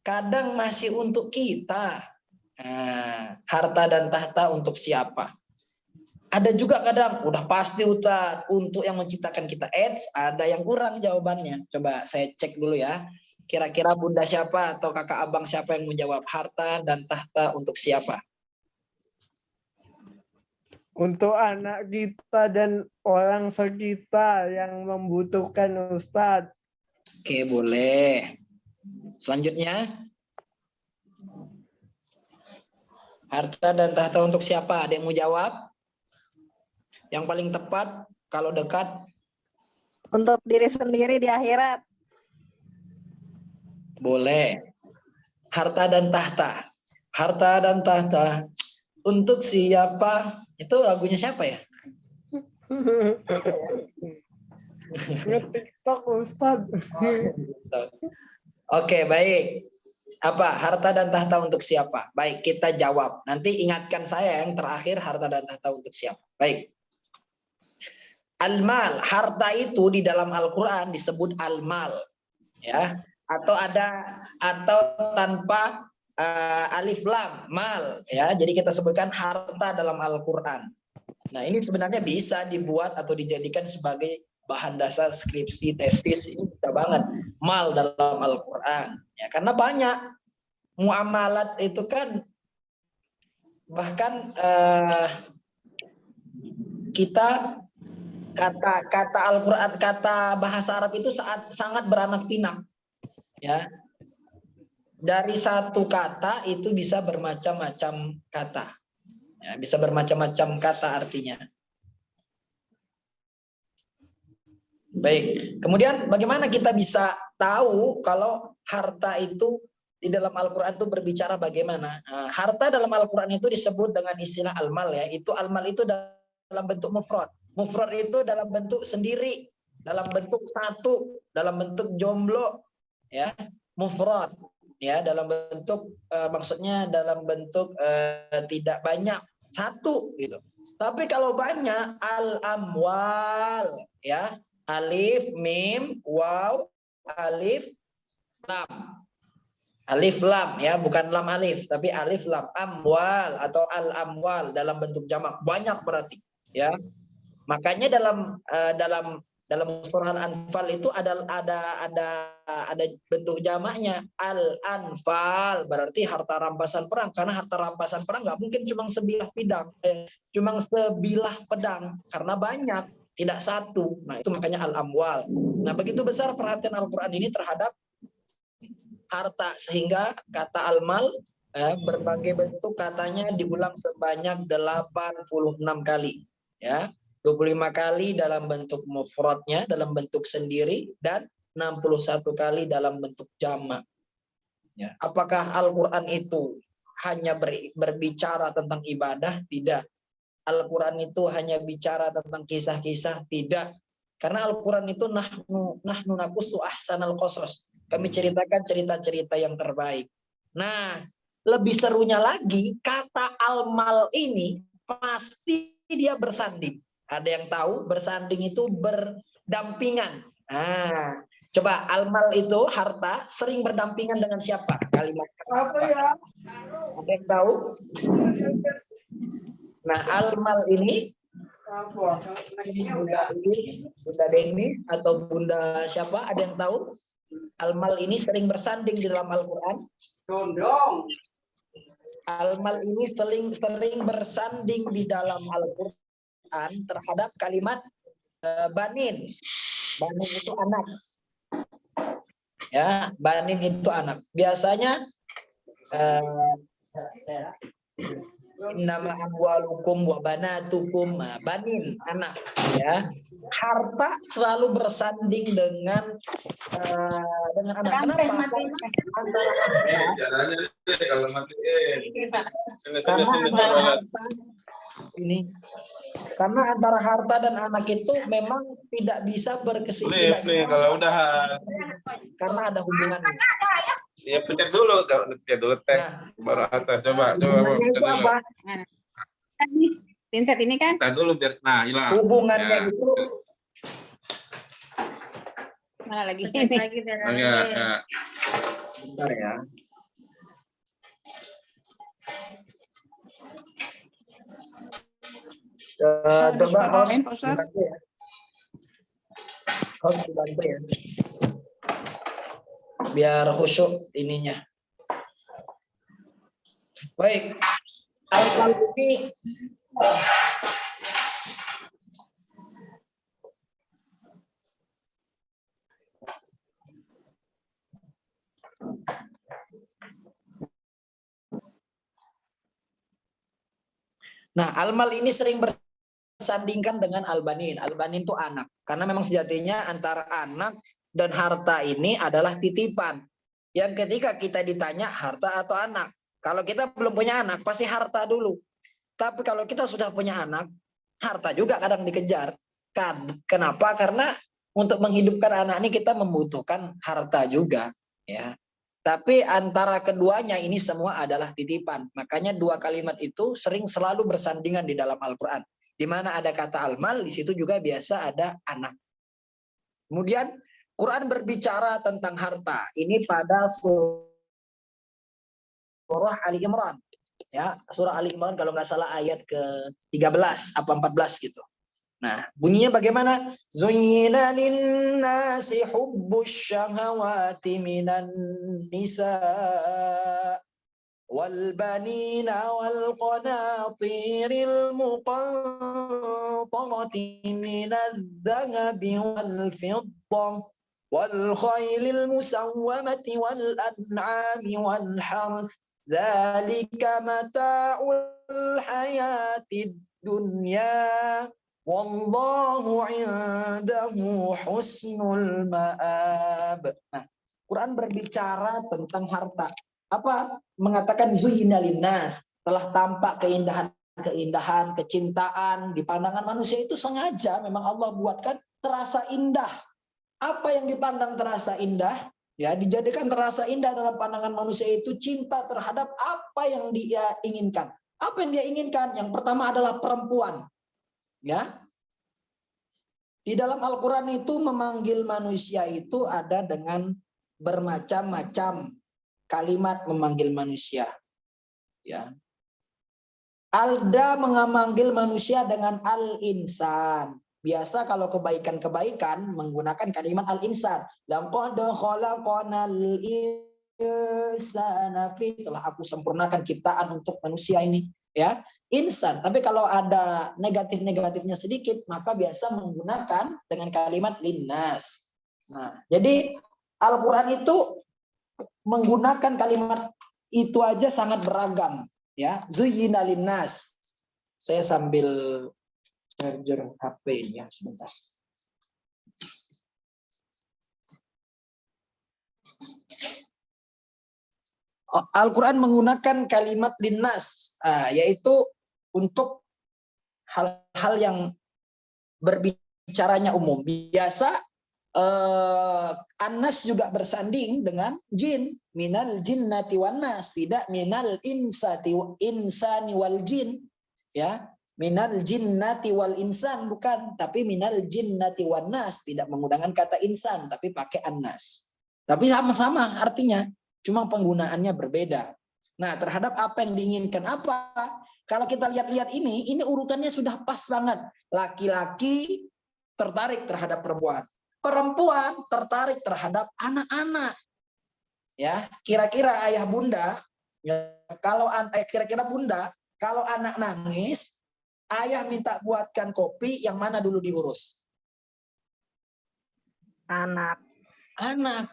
kadang masih untuk kita. Harta dan tahta untuk siapa? Ada juga kadang udah pasti Ustaz untuk yang menciptakan kita. Ada yang kurang jawabannya. Coba saya cek dulu ya. Kira-kira bunda siapa atau kakak abang siapa yang menjawab harta dan tahta untuk siapa? Untuk anak kita dan orang sekitar yang membutuhkan, Ustadz. Oke, boleh. Selanjutnya. Harta dan tahta untuk siapa? Ada yang mau jawab? Yang paling tepat kalau dekat? Untuk diri sendiri di akhirat. Boleh. Harta dan tahta. Harta dan tahta untuk siapa? Itu lagunya siapa ya? Nge-TikTok, Ustadz. Oke, baik. Apa? Harta dan tahta untuk siapa? Baik, kita jawab. Nanti ingatkan saya yang terakhir, harta dan tahta untuk siapa. Baik. Al-mal, harta itu di dalam Al-Quran disebut al-mal, ya, atau tanpa alif lam, mal, ya. Jadi kita sebutkan harta dalam Al-Quran. Nah, ini sebenarnya bisa dibuat atau dijadikan sebagai bahan dasar skripsi, tesis, ini bisa banget mal dalam Al-Quran, ya, karena banyak muamalat itu kan, bahkan kita kata Al-Quran, kata bahasa Arab itu sangat beranak pinak, ya. Dari satu kata itu bisa bermacam-macam kata, ya, bisa bermacam-macam kata artinya. Baik, kemudian bagaimana kita bisa tahu kalau harta itu di dalam Al-Quran itu berbicara bagaimana? Nah, harta dalam Al-Quran itu disebut dengan istilah al-mal, ya. Itu al-mal itu dalam bentuk mufrad. Mufrad itu dalam bentuk sendiri, dalam bentuk satu, dalam bentuk jomblo, ya, mufrad, ya, dalam bentuk maksudnya dalam bentuk tidak banyak, satu gitu. Tapi kalau banyak, al-amwal, ya, alif, mim, waw, alif, lam. Alif lam, ya, bukan lam alif, tapi alif lam, amwal atau al-amwal dalam bentuk jamak, banyak berarti, ya. Makanya dalam surah Al-Anfal itu ada bentuk jamaknya, al-anfal, berarti harta rampasan perang, karena harta rampasan perang nggak mungkin cuma sebilah pedang, karena banyak. tidak satu. Nah, itu makanya al-amwal. Nah, begitu besar perhatian Al-Qur'an ini terhadap harta sehingga kata al-mal berbagai bentuk katanya diulang sebanyak 86 kali, ya. 25 kali dalam bentuk mufradnya, dalam bentuk sendiri, dan 61 kali dalam bentuk jamak. Ya. Apakah Al-Qur'an itu hanya berbicara tentang ibadah? Tidak. Al-Quran itu hanya bicara tentang kisah-kisah? Tidak. Karena Al-Quran itu nahnu naqussu ahsanal qasas. Kami ceritakan cerita-cerita yang terbaik. Nah, lebih serunya lagi, kata al-mal ini pasti dia bersanding. Ada yang tahu bersanding itu berdampingan. Nah, coba al-mal itu harta sering berdampingan dengan siapa? Kalimat apa ya? Ada yang tahu? Nah, al-mal ini Bunda Deni atau Bunda siapa? Ada yang tahu? Al-mal ini sering bersanding di dalam Al-Quran. Al-mal ini sering bersanding di dalam Al-Quran terhadap kalimat banin. Banin itu anak. Ya, banin itu anak. Biasanya nama amwalukum wa banatukum, banin anak, ya. Harta selalu bersanding dengan anak. Kenapa? Antara karena antara harta dan anak itu memang tidak bisa berkesinambungan karena ada hubungannya. Ya pencet dulu, teh. Baru atas. Coba itu apa? Pinset ini kan? Kita dulu biar hilang. Hubungannya itu Mana lagi? Lagi ya. Bentar ya. Coba host dibantu ya. Host dibantu ya. Biar khusyuk ininya. Baik. Al-mal ini Nah, al-mal ini sering bersandingkan dengan al-banin. Al-banin itu anak. Karena memang sejatinya antara anak dan harta ini adalah titipan. Yang ketika kita ditanya harta atau anak. Kalau kita belum punya anak, pasti harta dulu. Tapi kalau kita sudah punya anak, harta juga kadang dikejar. Kenapa? Karena untuk menghidupkan anak ini kita membutuhkan harta juga. Ya. Tapi antara keduanya ini semua adalah titipan. Makanya dua kalimat itu selalu bersandingan di dalam Al-Quran. Di mana ada kata al-mal, di situ juga biasa ada anak. Kemudian Quran berbicara tentang harta. Ini pada surah Ali Imran. Ya, surah Ali Imran kalau nggak salah ayat ke-13 apa 14 gitu. Nah, bunyinya bagaimana? Zuyyina lin-nasi hubbus syahawati minan nisa wal banina wal qanatiril muqantarati minadh dhahabi wal fiddah wal khaylil musawwamati wal an'ami wal harth dzalika mata'ul hayatid dunya wallahu indahu husnul ma'ab. Nah, Quran berbicara tentang harta. Apa? Mengatakan zuyyina linnas, telah tampak keindahan, kecintaan di pandangan manusia itu sengaja memang Allah buatkan terasa indah. Apa yang dipandang terasa indah? Ya, dijadikan terasa indah dalam pandangan manusia itu cinta terhadap apa yang dia inginkan. Apa yang dia inginkan? Yang pertama adalah perempuan. Ya, di dalam Al-Quran itu memanggil manusia itu ada dengan bermacam-macam kalimat memanggil manusia. Ya, Alda memanggil manusia dengan al-insan. Biasa kalau kebaikan-kebaikan menggunakan kalimat al-insan. Laqad khalaqnal insana fi, telah aku sempurnakan ciptaan untuk manusia ini. Ya, insan. Tapi kalau ada negatif-negatifnya sedikit, maka biasa menggunakan dengan kalimat linnas. Nah, jadi Al-Quran itu menggunakan kalimat itu aja sangat beragam. Ya, zuyyina linnas. Saya sambil charger HP ini ya, sebentar. Al-Quran menggunakan kalimat linnas, yaitu untuk hal-hal yang berbicaranya umum. Biasa Anas juga bersanding dengan jin, minal jinnati wan nas, tidak minal insani wal jin, ya, minal jinnati wal insan, bukan, tapi minal jinnati wan nas, tidak menggunakan kata insan tapi pakai annas. Tapi sama-sama artinya, cuma penggunaannya berbeda. Nah, terhadap apa yang diinginkan apa? Kalau kita lihat-lihat ini urutannya sudah pas banget. Laki-laki tertarik terhadap perempuan. Perempuan tertarik terhadap anak-anak. Ya, kira-kira ayah bunda, ya, kira-kira bunda, kalau anak nangis, ayah minta buatkan kopi, yang mana dulu diurus? Anak. Anak.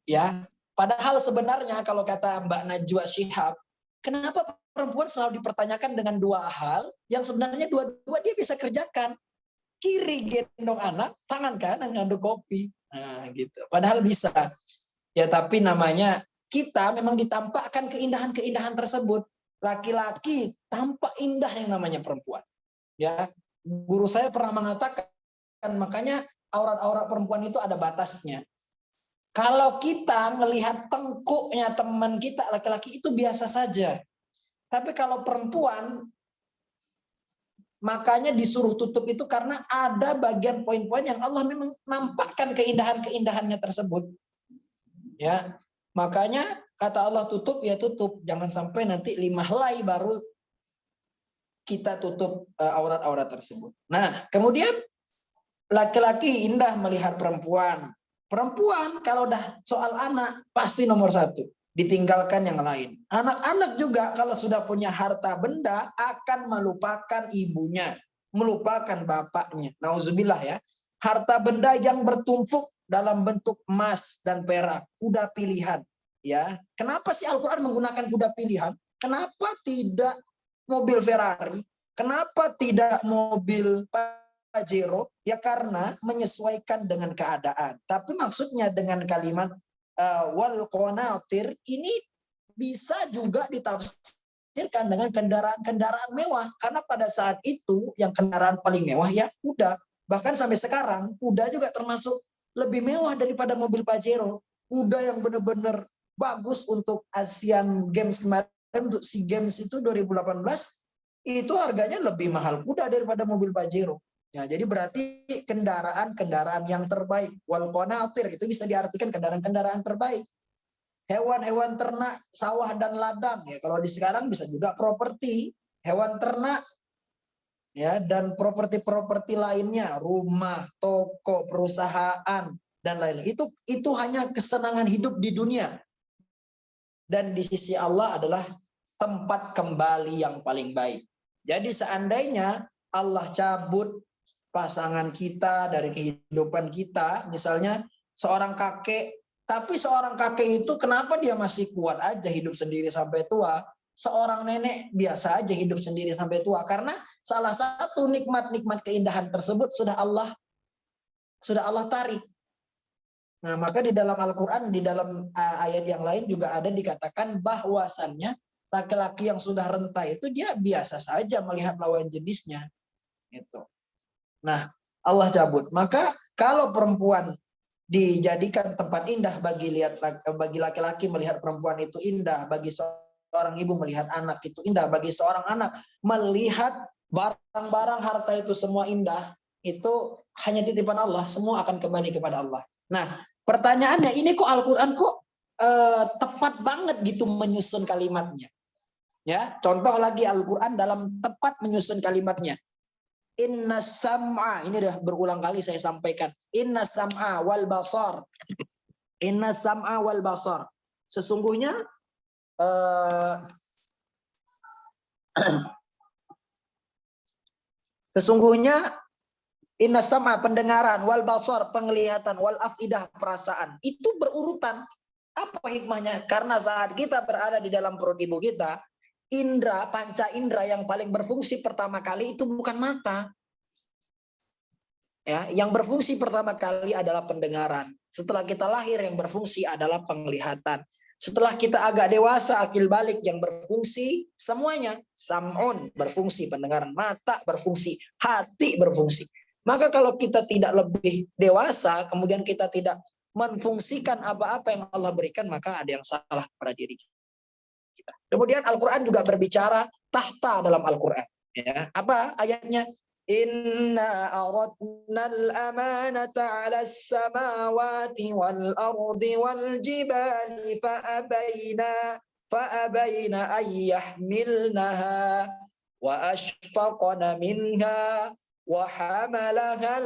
Ya, padahal sebenarnya kalau kata Mbak Najwa Shihab, kenapa perempuan selalu dipertanyakan dengan dua hal yang sebenarnya dua-dua dia bisa kerjakan? Kiri gendong anak, tangan kanan ngaduk kopi. Nah, gitu. Padahal bisa. Ya, tapi namanya kita memang ditampakkan keindahan-keindahan tersebut. Laki-laki tampak indah yang namanya perempuan. Ya, guru saya pernah mengatakan, makanya aurat-aurat perempuan itu ada batasnya. Kalau kita melihat tengkuknya teman kita laki-laki itu biasa saja. Tapi kalau perempuan, makanya disuruh tutup itu karena ada bagian poin-poin yang Allah memang nampakkan keindahan-keindahannya tersebut. Ya, makanya kata Allah tutup ya tutup, jangan sampai nanti 5 helai baru kita tutup aurat-aurat tersebut. Nah, kemudian laki-laki indah melihat perempuan. Perempuan kalau dah soal anak pasti nomor 1, ditinggalkan yang lain. Anak-anak juga kalau sudah punya harta benda akan melupakan ibunya, melupakan bapaknya. Nauzubillah ya. Harta benda yang bertumpuk dalam bentuk emas dan perak, kuda pilihan. Ya, kenapa sih Al-Quran menggunakan kuda pilihan? Kenapa tidak mobil Ferrari? Kenapa tidak mobil Pajero? Ya karena menyesuaikan dengan keadaan. Tapi maksudnya dengan kalimat wal qanatir ini bisa juga ditafsirkan dengan kendaraan-kendaraan mewah. Karena pada saat itu yang kendaraan paling mewah ya kuda. Bahkan sampai sekarang kuda juga termasuk lebih mewah daripada mobil Pajero. Kuda yang benar-benar bagus untuk Asian Games kemarin, untuk SEA Games itu 2018, itu harganya lebih mahal kuda daripada mobil Pajero. Ya, jadi berarti kendaraan-kendaraan yang terbaik. Wal qanatir itu bisa diartikan kendaraan-kendaraan terbaik. Hewan-hewan ternak, sawah dan ladang. Ya, kalau di sekarang bisa juga properti, hewan ternak, ya, dan properti-properti lainnya, rumah, toko, perusahaan dan lain-lain. Itu hanya kesenangan hidup di dunia. Dan di sisi Allah adalah tempat kembali yang paling baik. Jadi seandainya Allah cabut pasangan kita dari kehidupan kita, misalnya seorang kakek, tapi seorang kakek itu kenapa dia masih kuat aja hidup sendiri sampai tua? Seorang nenek biasa aja hidup sendiri sampai tua, karena salah satu nikmat-nikmat keindahan tersebut sudah Allah tarik. Nah, maka di dalam Al-Quran, di dalam ayat yang lain juga ada dikatakan bahwasannya laki-laki yang sudah renta itu dia biasa saja melihat lawan jenisnya. Itu. Nah, Allah cabut. Maka kalau perempuan dijadikan tempat indah bagi laki-laki melihat perempuan itu indah, bagi seorang ibu melihat anak itu indah, bagi seorang anak melihat barang-barang harta itu semua indah, itu hanya titipan Allah, semua akan kembali kepada Allah. Nah, pertanyaannya ini kok Al-Quran kok tepat banget gitu menyusun kalimatnya. Ya, contoh lagi Al-Quran dalam tepat menyusun kalimatnya. Inna sam'a, ini udah berulang kali saya sampaikan. Inna sam'a wal basar. Inna sam'a wal basar. Sesungguhnya Sesungguhnya inna sama pendengaran, wal basar penglihatan, wal afidah perasaan. Itu berurutan. Apa hikmahnya? Karena saat kita berada di dalam perut ibu kita, indra, panca indra yang paling berfungsi pertama kali itu bukan mata. Ya, yang berfungsi pertama kali adalah pendengaran. Setelah kita lahir yang berfungsi adalah penglihatan. Setelah kita agak dewasa, akil balik yang berfungsi semuanya. Sam'un berfungsi, pendengaran, mata berfungsi, hati berfungsi. Maka kalau kita tidak lebih dewasa, kemudian kita tidak memfungsikan apa-apa yang Allah berikan, maka ada yang salah pada diri kita. Kemudian Al-Quran juga berbicara tahta dalam Al-Quran. Ya, apa ayatnya? Inna aradna al-amanata 'ala as-samawati wal ardi wal jibali fa'abaina an yahmilnaha wa ashfaqna minha wa hamalaha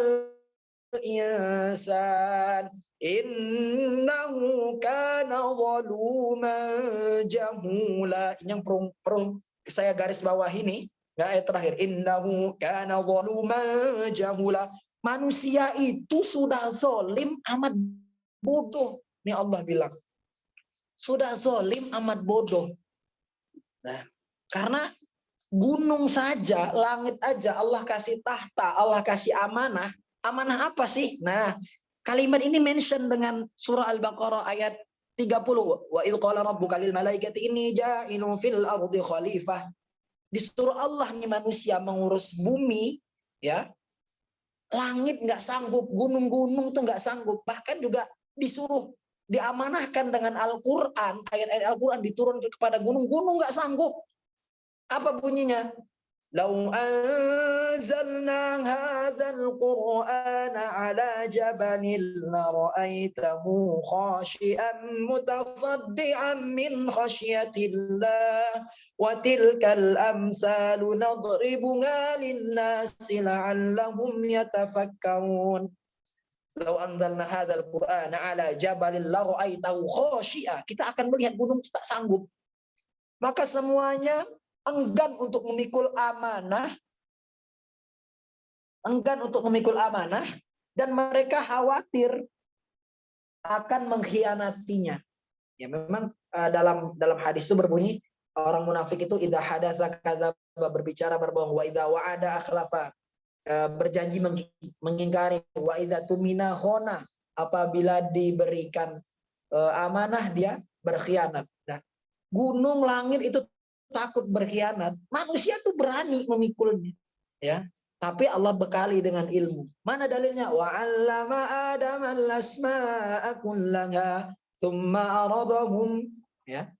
al-insan innahu kana zaluman jahula. Ini yang perlu saya garis bawah ini. Ayat terakhir, innahu kana zaluman jahula. Manusia itu sudah zalim amat bodoh. Ini Allah bilang. Sudah zalim amat bodoh. Nah, karena gunung saja, langit aja Allah kasih tahta, Allah kasih amanah. Amanah apa sih? Nah, kalimat ini mention dengan surah Al-Baqarah ayat 30. Wa idh qala rabbuka lil malaikati inni ja'ilun fil ardi khalifah. Disuruh Allah nih manusia mengurus bumi, ya, langit nggak sanggup, gunung-gunung tuh nggak sanggup, bahkan juga disuruh diamanahkan dengan Al-Quran, ayat-ayat Al-Quran diturunkan kepada gunung-gunung nggak sanggup. Apa bunyinya? Lau anzalna hadzal qur'ana ala jabalin la ra'aitahu khashi'an mutasaddian min khasyatillah wa tilkal amsalu nadribuha lin-nasi la'allahum yatafakkarun. Lau anzalna hadzal qur'ana ala jabalin la ra'aitahu khashi'a. Kita akan melihat gunung tak sanggup. Maka semuanya enggan untuk memikul amanah, dan mereka khawatir akan mengkhianatinya. Ya memang dalam hadis itu berbunyi orang munafik itu idza hadatsa kadzaba, berbicara berbohong, wa idza wa'ada akhlafa, berjanji mengingkari, wa idza tumina khona, apabila diberikan amanah dia berkhianat. Nah, gunung langit itu takut berkhianat, manusia tuh berani memikulnya, ya. Tapi Allah bekali dengan ilmu. Mana dalilnya? Wa 'allama Adama al-asma'a kullaha tsumma aradahum, ya,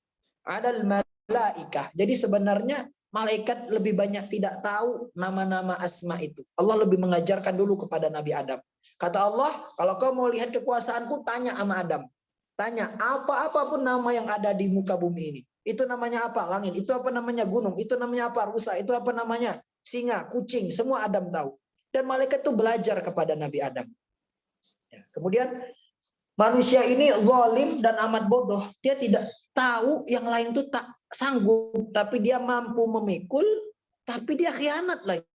'alal malaikah. Jadi sebenarnya malaikat lebih banyak tidak tahu nama-nama asma itu. Allah lebih mengajarkan dulu kepada Nabi Adam. Kata Allah, kalau kau mau lihat kekuasaanku, tanya sama Adam. Tanya apa-apapun nama yang ada di muka bumi ini. Itu namanya apa? Langit. Itu apa namanya? Gunung. Itu namanya apa? Rusa. Itu apa namanya? Singa, kucing. Semua Adam tahu. Dan malaikat itu belajar kepada Nabi Adam. Ya. Kemudian manusia ini zalim dan amat bodoh. Dia tidak tahu yang lain itu tak sanggup. Tapi dia mampu memikul. Tapi dia khianat lagi.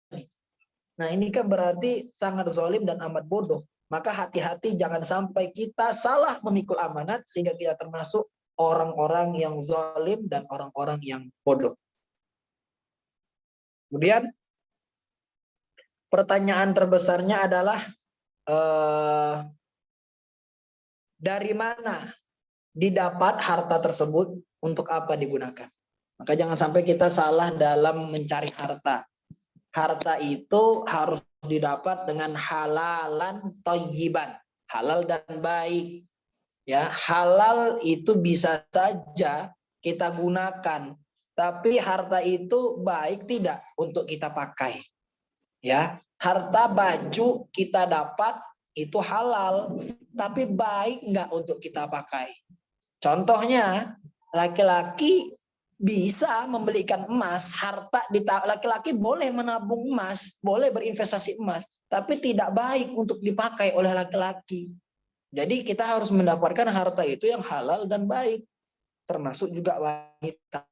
Nah ini kan berarti sangat zalim dan amat bodoh. Maka hati-hati jangan sampai kita salah memikul amanat. Sehingga kita termasuk orang-orang yang zalim dan orang-orang yang bodoh. Kemudian pertanyaan terbesarnya adalah dari mana didapat harta tersebut, untuk apa digunakan? Maka jangan sampai kita salah dalam mencari harta. Harta itu harus didapat dengan halalan thayyiban, halal dan baik. Ya, halal itu bisa saja kita gunakan, tapi harta itu baik tidak untuk kita pakai. Ya, harta baju kita dapat itu halal, tapi baik enggak untuk kita pakai. Contohnya, laki-laki bisa membelikan emas, laki-laki boleh menabung emas, boleh berinvestasi emas, tapi tidak baik untuk dipakai oleh laki-laki. Jadi kita harus mendapatkan harta itu yang halal dan baik, termasuk juga wanita.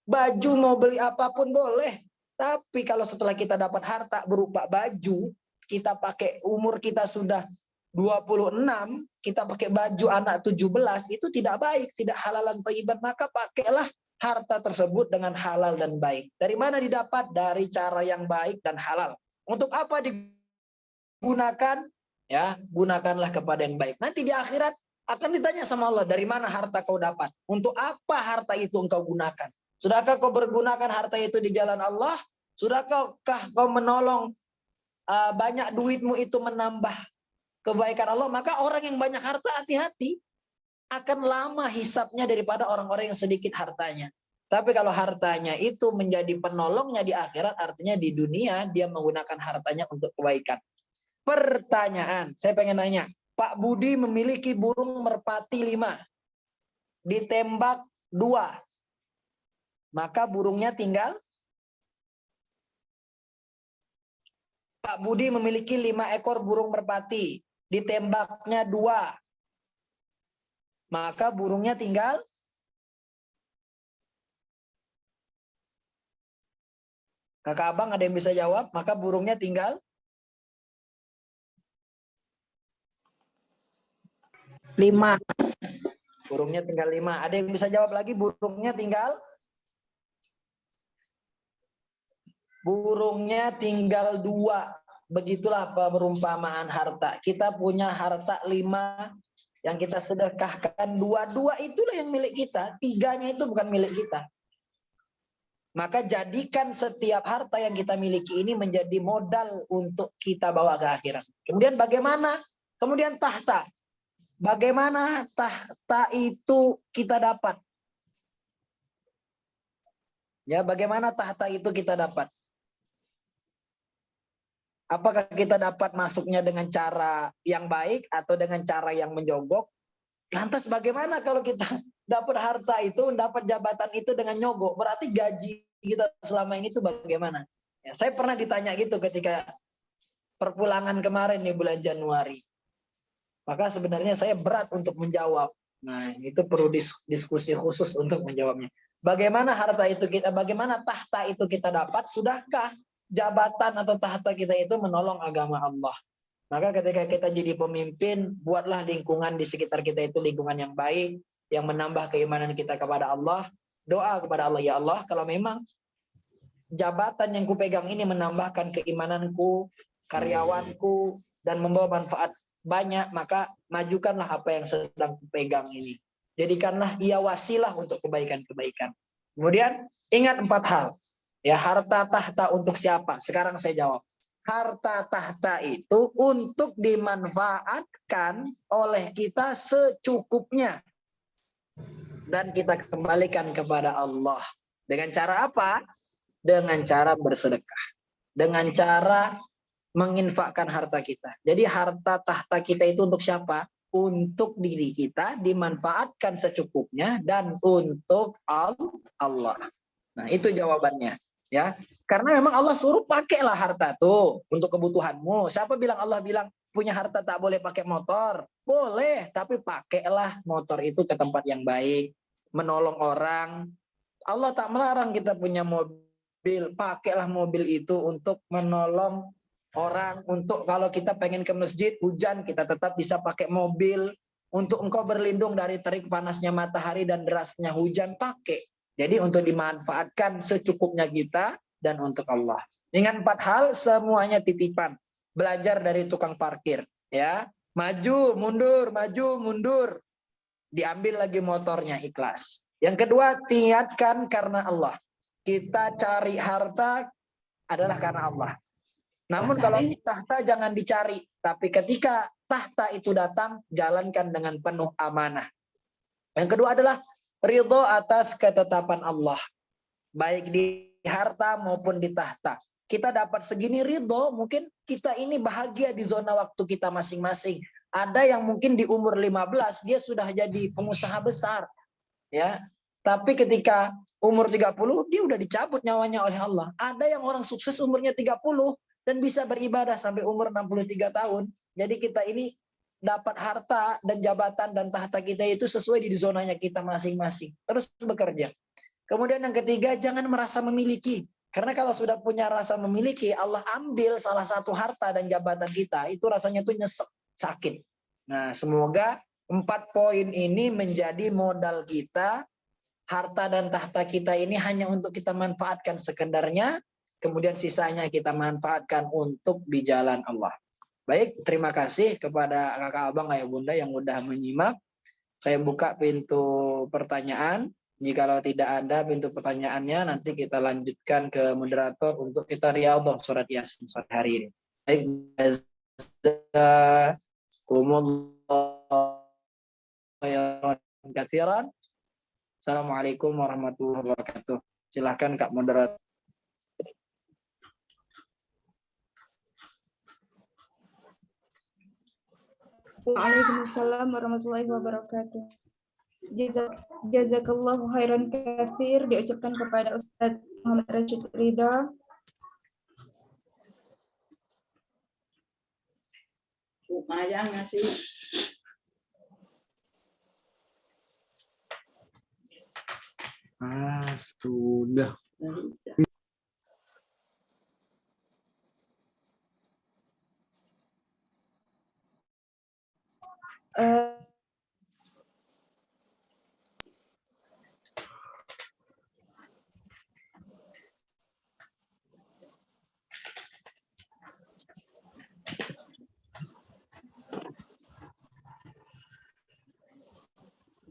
Baju mau beli apapun boleh. Tapi kalau setelah kita dapat harta berupa baju, kita pakai umur kita sudah 26, kita pakai baju anak 17, itu tidak baik, tidak halalan thayyiban. Maka pakailah harta tersebut dengan halal dan baik. Dari mana didapat? Dari cara yang baik dan halal. Untuk apa digunakan? Ya, gunakanlah kepada yang baik. Nanti di akhirat akan ditanya sama Allah, dari mana harta kau dapat? Untuk apa harta itu engkau gunakan? Sudahkah kau bergunakan harta itu di jalan Allah? Sudahkah kau menolong banyak duitmu itu menambah kebaikan Allah? Maka orang yang banyak harta hati-hati, akan lama hisapnya daripada orang-orang yang sedikit hartanya. Tapi kalau hartanya itu menjadi penolongnya di akhirat, artinya di dunia dia menggunakan hartanya untuk kebaikan. Pertanyaan, saya pengen nanya, Pak Budi memiliki burung merpati 5, ditembak 2, maka burungnya tinggal. Pak Budi memiliki 5 ekor burung merpati, ditembaknya 2, maka burungnya tinggal. Kakak abang ada yang bisa jawab? Maka burungnya tinggal 5. Burungnya tinggal 5. Ada yang bisa jawab lagi? Burungnya tinggal? Burungnya tinggal 2. Begitulah perumpamaan harta. Kita punya harta 5 yang kita sedekahkan, 2 itulah yang milik kita. 3-nya itu bukan milik kita. Maka jadikan setiap harta yang kita miliki ini menjadi modal untuk kita bawa ke akhirat. Kemudian bagaimana? Kemudian tahta. Bagaimana tahta itu kita dapat? Ya, bagaimana tahta itu kita dapat? Apakah kita dapat masuknya dengan cara yang baik atau dengan cara yang menjogok? Lantas bagaimana kalau kita dapat harta itu, dapat jabatan itu dengan nyogok? Berarti gaji kita selama ini itu bagaimana? Ya, saya pernah ditanya gitu ketika perpulangan kemarin di bulan Januari. Maka sebenarnya saya berat untuk menjawab. Nah, itu perlu diskusi khusus untuk menjawabnya. Bagaimana harta itu kita, bagaimana tahta itu kita dapat? Sudahkah jabatan atau tahta kita itu menolong agama Allah? Maka ketika kita jadi pemimpin, buatlah lingkungan di sekitar kita itu lingkungan yang baik, yang menambah keimanan kita kepada Allah. Doa kepada Allah, ya Allah, kalau memang jabatan yang kupegang ini menambahkan keimananku, karyawanku, dan membawa manfaat banyak, maka majukanlah apa yang sedang kupegang ini. Jadikanlah ia wasilah untuk kebaikan-kebaikan. Kemudian ingat 4 hal. Ya, harta tahta untuk siapa? Sekarang saya jawab. Harta tahta itu untuk dimanfaatkan oleh kita secukupnya. Dan kita kembalikan kepada Allah. Dengan cara apa? Dengan cara bersedekah. Dengan cara menginfakkan harta kita. Jadi harta tahta kita itu untuk siapa? Untuk diri kita, dimanfaatkan secukupnya, dan untuk Allah. Nah, itu jawabannya. Ya, karena memang Allah suruh pakailah harta tuh untuk kebutuhanmu. Siapa bilang Allah bilang punya harta tak boleh pakai motor? Boleh, tapi pakailah motor itu ke tempat yang baik, menolong orang. Allah tak melarang kita punya mobil, pakailah mobil itu untuk menolong orang. Untuk kalau kita pengen ke masjid hujan, kita tetap bisa pakai mobil. Untuk engkau berlindung dari terik panasnya matahari dan derasnya hujan, pakai. Jadi untuk dimanfaatkan secukupnya kita dan untuk Allah. Ingat 4 hal, semuanya titipan. Belajar dari tukang parkir, ya. Maju, mundur, maju, mundur. Diambil lagi motornya, ikhlas. Yang kedua, niatkan karena Allah. Kita cari harta adalah karena Allah. Namun kalau tahta jangan dicari, tapi ketika tahta itu datang, jalankan dengan penuh amanah. Yang kedua adalah ridho atas ketetapan Allah, baik di harta maupun di tahta. Kita dapat segini ridho, mungkin kita ini bahagia di zona waktu kita masing-masing. Ada yang mungkin di umur 15 dia sudah jadi pengusaha besar, ya. Tapi ketika umur 30 dia udah dicabut nyawanya oleh Allah. Ada yang orang sukses umurnya 30 dan bisa beribadah sampai umur 63 tahun. Jadi kita ini dapat harta dan jabatan dan tahta kita itu sesuai di zonanya kita masing-masing. Terus bekerja. Kemudian yang ketiga, jangan merasa memiliki. Karena kalau sudah punya rasa memiliki, Allah ambil salah satu harta dan jabatan kita, itu rasanya tuh nyesek, sakit. Nah, semoga 4 poin ini menjadi modal kita. Harta dan tahta kita ini hanya untuk kita manfaatkan sekedarnya, kemudian sisanya kita manfaatkan untuk di jalan Allah. Baik, terima kasih kepada kakak abang, ayah bunda yang udah menyimak. Saya buka pintu pertanyaan. Jikalau tidak ada pintu pertanyaannya, nanti kita lanjutkan ke moderator untuk kita riyadhah surat Yasin sore hari ini. Baik, jazakumullah khairan katsiran. Assalamualaikum warahmatullahi wabarakatuh. Silahkan Kak moderator. Waalaikumsalam warahmatullahi wabarakatuh. Jazakallahu khairan katsir diucapkan kepada Ustadz Muhammad Rashid Ridha. Lumayan ngasih. Sudah.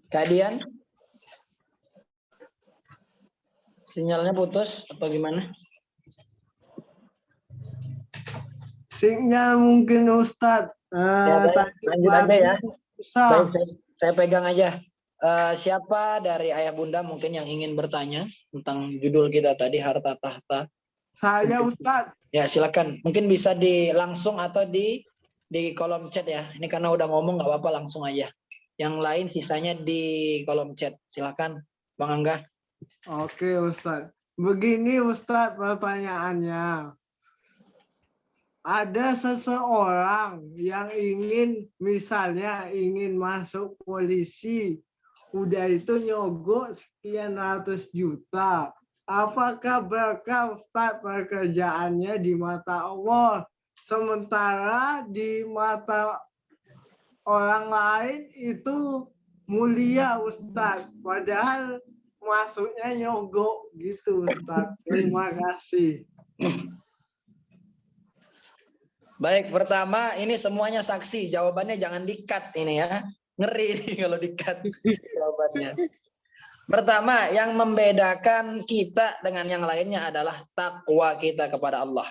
Kemudian sinyalnya putus atau gimana? Sinyal mungkin Ustadz. Ya, baik. Lanjut aja ya. Bisa. Baik, saya pegang aja. Siapa dari ayah bunda mungkin yang ingin bertanya tentang judul kita tadi, harta tahta? Saya Ustadz. Ya silakan. Mungkin bisa langsung atau di kolom chat ya. Ini karena udah ngomong nggak apa-apa, langsung aja. Yang lain sisanya di kolom chat. Silakan Bang Angga. Oke Ustadz. Begini Ustadz pertanyaannya. Ada seseorang yang misalnya ingin masuk polisi, udah itu nyogok sekian ratus juta. Apakah berkah Ustadz pekerjaannya di mata Allah? Sementara di mata orang lain itu mulia Ustadz. Padahal masuknya nyogok gitu Ustadz. Terima kasih. Baik, pertama ini semuanya saksi. Jawabannya jangan di-cut ini ya. Ngeri nih kalau di-cut jawabannya. Pertama, yang membedakan kita dengan yang lainnya adalah takwa kita kepada Allah.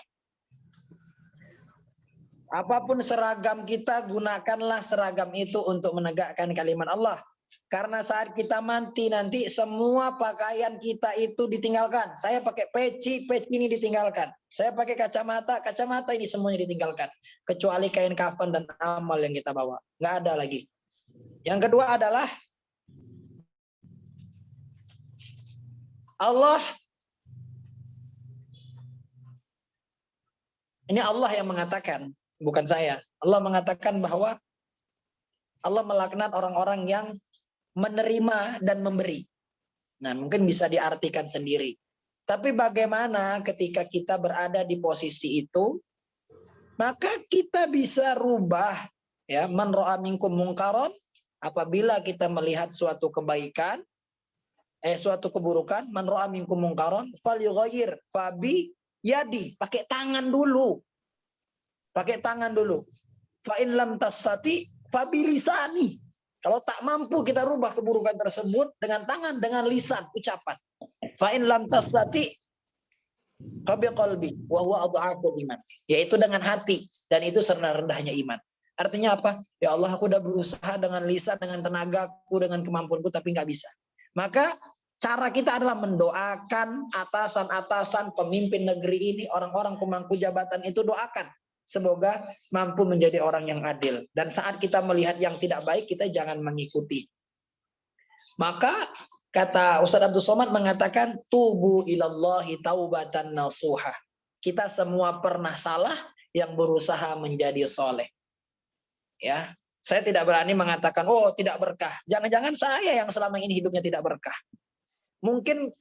Apapun seragam kita, gunakanlah seragam itu untuk menegakkan kalimat Allah. Karena saat kita mati nanti semua pakaian kita itu ditinggalkan. Saya pakai peci ini ditinggalkan. Saya pakai kacamata ini semuanya ditinggalkan. Kecuali kain kafan dan amal yang kita bawa. Nggak ada lagi. Yang kedua adalah Allah. Ini Allah yang mengatakan, bukan saya. Allah mengatakan bahwa Allah melaknat orang-orang yang menerima dan memberi. Nah, mungkin bisa diartikan sendiri. Tapi bagaimana ketika kita berada di posisi itu, maka kita bisa rubah ya, man ra'a minkum mungkaron, apabila kita melihat suatu kebaikan, suatu keburukan, man ra'a minkum mungkaron falyughayyir fabi yadi, pakai tangan dulu. Pakai tangan dulu. Fa in lam tasati fabi lisani. Kalau tak mampu kita rubah keburukan tersebut dengan tangan, dengan lisan, ucapan. Fa in lam tasati fabi qalbi wa huwa adhaful iman. Yaitu dengan hati, dan itu serendah-rendahnya iman. Artinya apa? Ya Allah, aku udah berusaha dengan lisan, dengan tenagaku, dengan kemampuanku, tapi nggak bisa. Maka cara kita adalah mendoakan atasan-atasan, pemimpin negeri ini, orang-orang pemangku jabatan itu, doakan. Semoga mampu menjadi orang yang adil. Dan saat kita melihat yang tidak baik, kita jangan mengikuti. Maka kata Ustaz Abdul Somad mengatakan, tubu ilallahi taubatan nasuha. Kita semua pernah salah yang berusaha menjadi soleh. Ya, saya tidak berani mengatakan, oh tidak berkah. Jangan-jangan saya yang selama ini hidupnya tidak berkah. Mungkin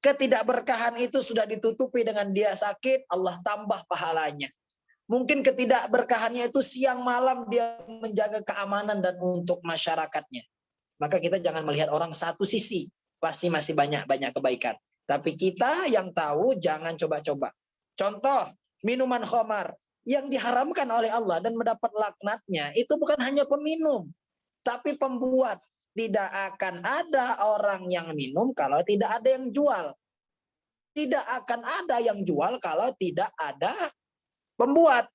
ketidakberkahan itu sudah ditutupi dengan dia sakit, Allah tambah pahalanya. Mungkin ketidakberkahannya itu siang malam dia menjaga keamanan dan untuk masyarakatnya. Maka kita jangan melihat orang satu sisi, pasti masih banyak kebaikan. Tapi kita yang tahu jangan coba-coba. Contoh, minuman khamar yang diharamkan oleh Allah dan mendapat laknatnya itu bukan hanya peminum, tapi pembuat. Tidak akan ada orang yang minum kalau tidak ada yang jual. Tidak akan ada yang jual kalau tidak ada pembuat.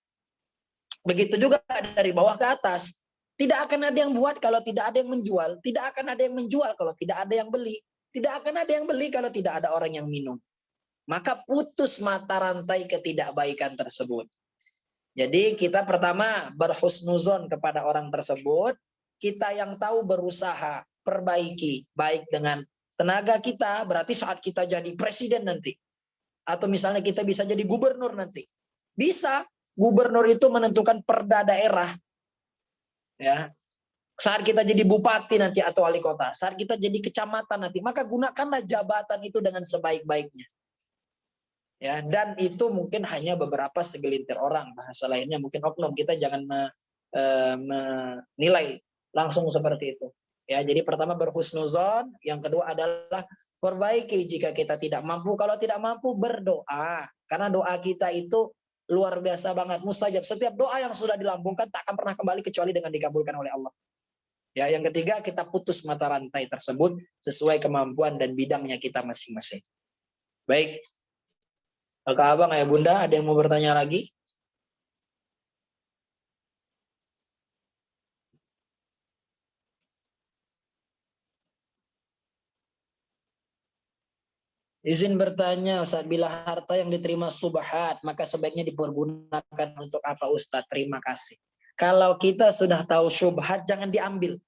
Begitu juga dari bawah ke atas. Tidak akan ada yang buat kalau tidak ada yang menjual. Tidak akan ada yang menjual kalau tidak ada yang beli. Tidak akan ada yang beli kalau tidak ada orang yang minum. Maka putus mata rantai ketidakbaikan tersebut. Jadi kita pertama berhusnuzon kepada orang tersebut. Kita yang tahu berusaha perbaiki. Baik dengan tenaga kita, berarti saat kita jadi presiden nanti. Atau misalnya kita bisa jadi gubernur nanti. Bisa. Gubernur itu menentukan perda daerah. Ya. Saat kita jadi bupati nanti atau wali kota. Saat kita jadi kecamatan nanti. Maka gunakanlah jabatan itu dengan sebaik-baiknya. Ya, dan itu mungkin hanya beberapa segelintir orang. Bahasa lainnya mungkin oknum. Kita jangan menilai langsung seperti itu. Ya, jadi pertama berhusnuzon, yang kedua adalah perbaiki jika kita tidak mampu. Kalau tidak mampu berdoa. Karena doa kita itu luar biasa banget, mustajab. Setiap doa yang sudah dilambungkan tak akan pernah kembali kecuali dengan dikabulkan oleh Allah. Ya, yang ketiga kita putus mata rantai tersebut sesuai kemampuan dan bidangnya kita masing-masing. Baik. Kakak abang, ayah bunda, ada yang mau bertanya lagi? Izin bertanya Ustaz, bila harta yang diterima subhat, maka sebaiknya dipergunakan untuk apa Ustaz? Terima kasih. Kalau kita sudah tahu subhat, jangan diambil.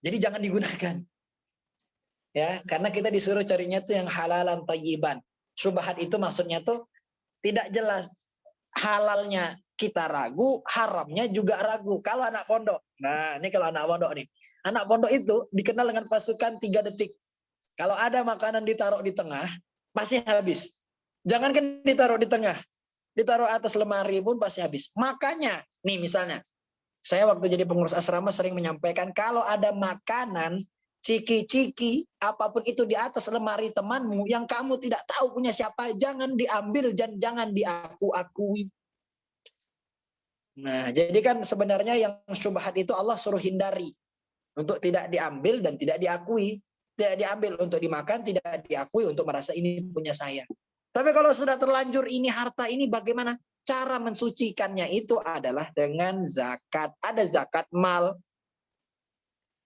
Jadi jangan digunakan. Ya, karena kita disuruh carinya tuh yang halalan thayyiban. Subhat itu maksudnya tuh tidak jelas. Halalnya kita ragu, haramnya juga ragu. Kalau anak pondok, nah ini kalau anak pondok nih. Anak pondok itu dikenal dengan pasukan 3 detik. Kalau ada makanan ditaruh di tengah, pasti habis. Jangankan ditaruh di tengah, ditaruh atas lemari pun pasti habis. Makanya, nih misalnya, saya waktu jadi pengurus asrama sering menyampaikan, kalau ada makanan, ciki-ciki, apapun itu di atas lemari temanmu, yang kamu tidak tahu punya siapa, jangan diambil dan jangan diaku-akui. Nah, jadi kan sebenarnya yang syubhat itu Allah suruh hindari. Untuk tidak diambil dan tidak diakui. Tidak diambil untuk dimakan, tidak diakui untuk merasa ini punya saya. Tapi kalau sudah terlanjur ini harta ini, bagaimana? Cara mensucikannya itu adalah dengan zakat. Ada zakat mal,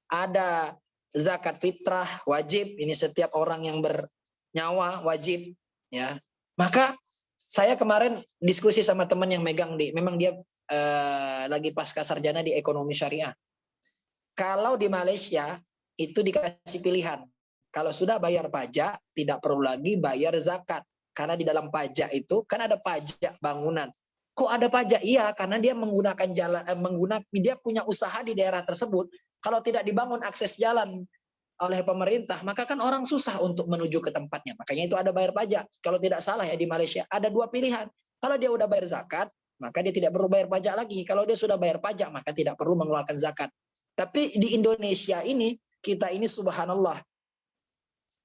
ada zakat fitrah, wajib. Ini setiap orang yang bernyawa wajib. Ya, maka saya kemarin diskusi sama teman yang megang memang dia lagi pasca sarjana di ekonomi syariah. Kalau di Malaysia itu dikasih pilihan. Kalau sudah bayar pajak, tidak perlu lagi bayar zakat. Karena di dalam pajak itu, kan ada pajak bangunan. Kok ada pajak? Iya, karena dia menggunakan jalan, dia punya usaha di daerah tersebut. Kalau tidak dibangun akses jalan oleh pemerintah, maka kan orang susah untuk menuju ke tempatnya. Makanya itu ada bayar pajak. Kalau tidak salah ya di Malaysia, ada 2 pilihan. Kalau dia udah bayar zakat, maka dia tidak perlu bayar pajak lagi. Kalau dia sudah bayar pajak, maka tidak perlu mengeluarkan zakat. Tapi di Indonesia ini, kita ini subhanallah.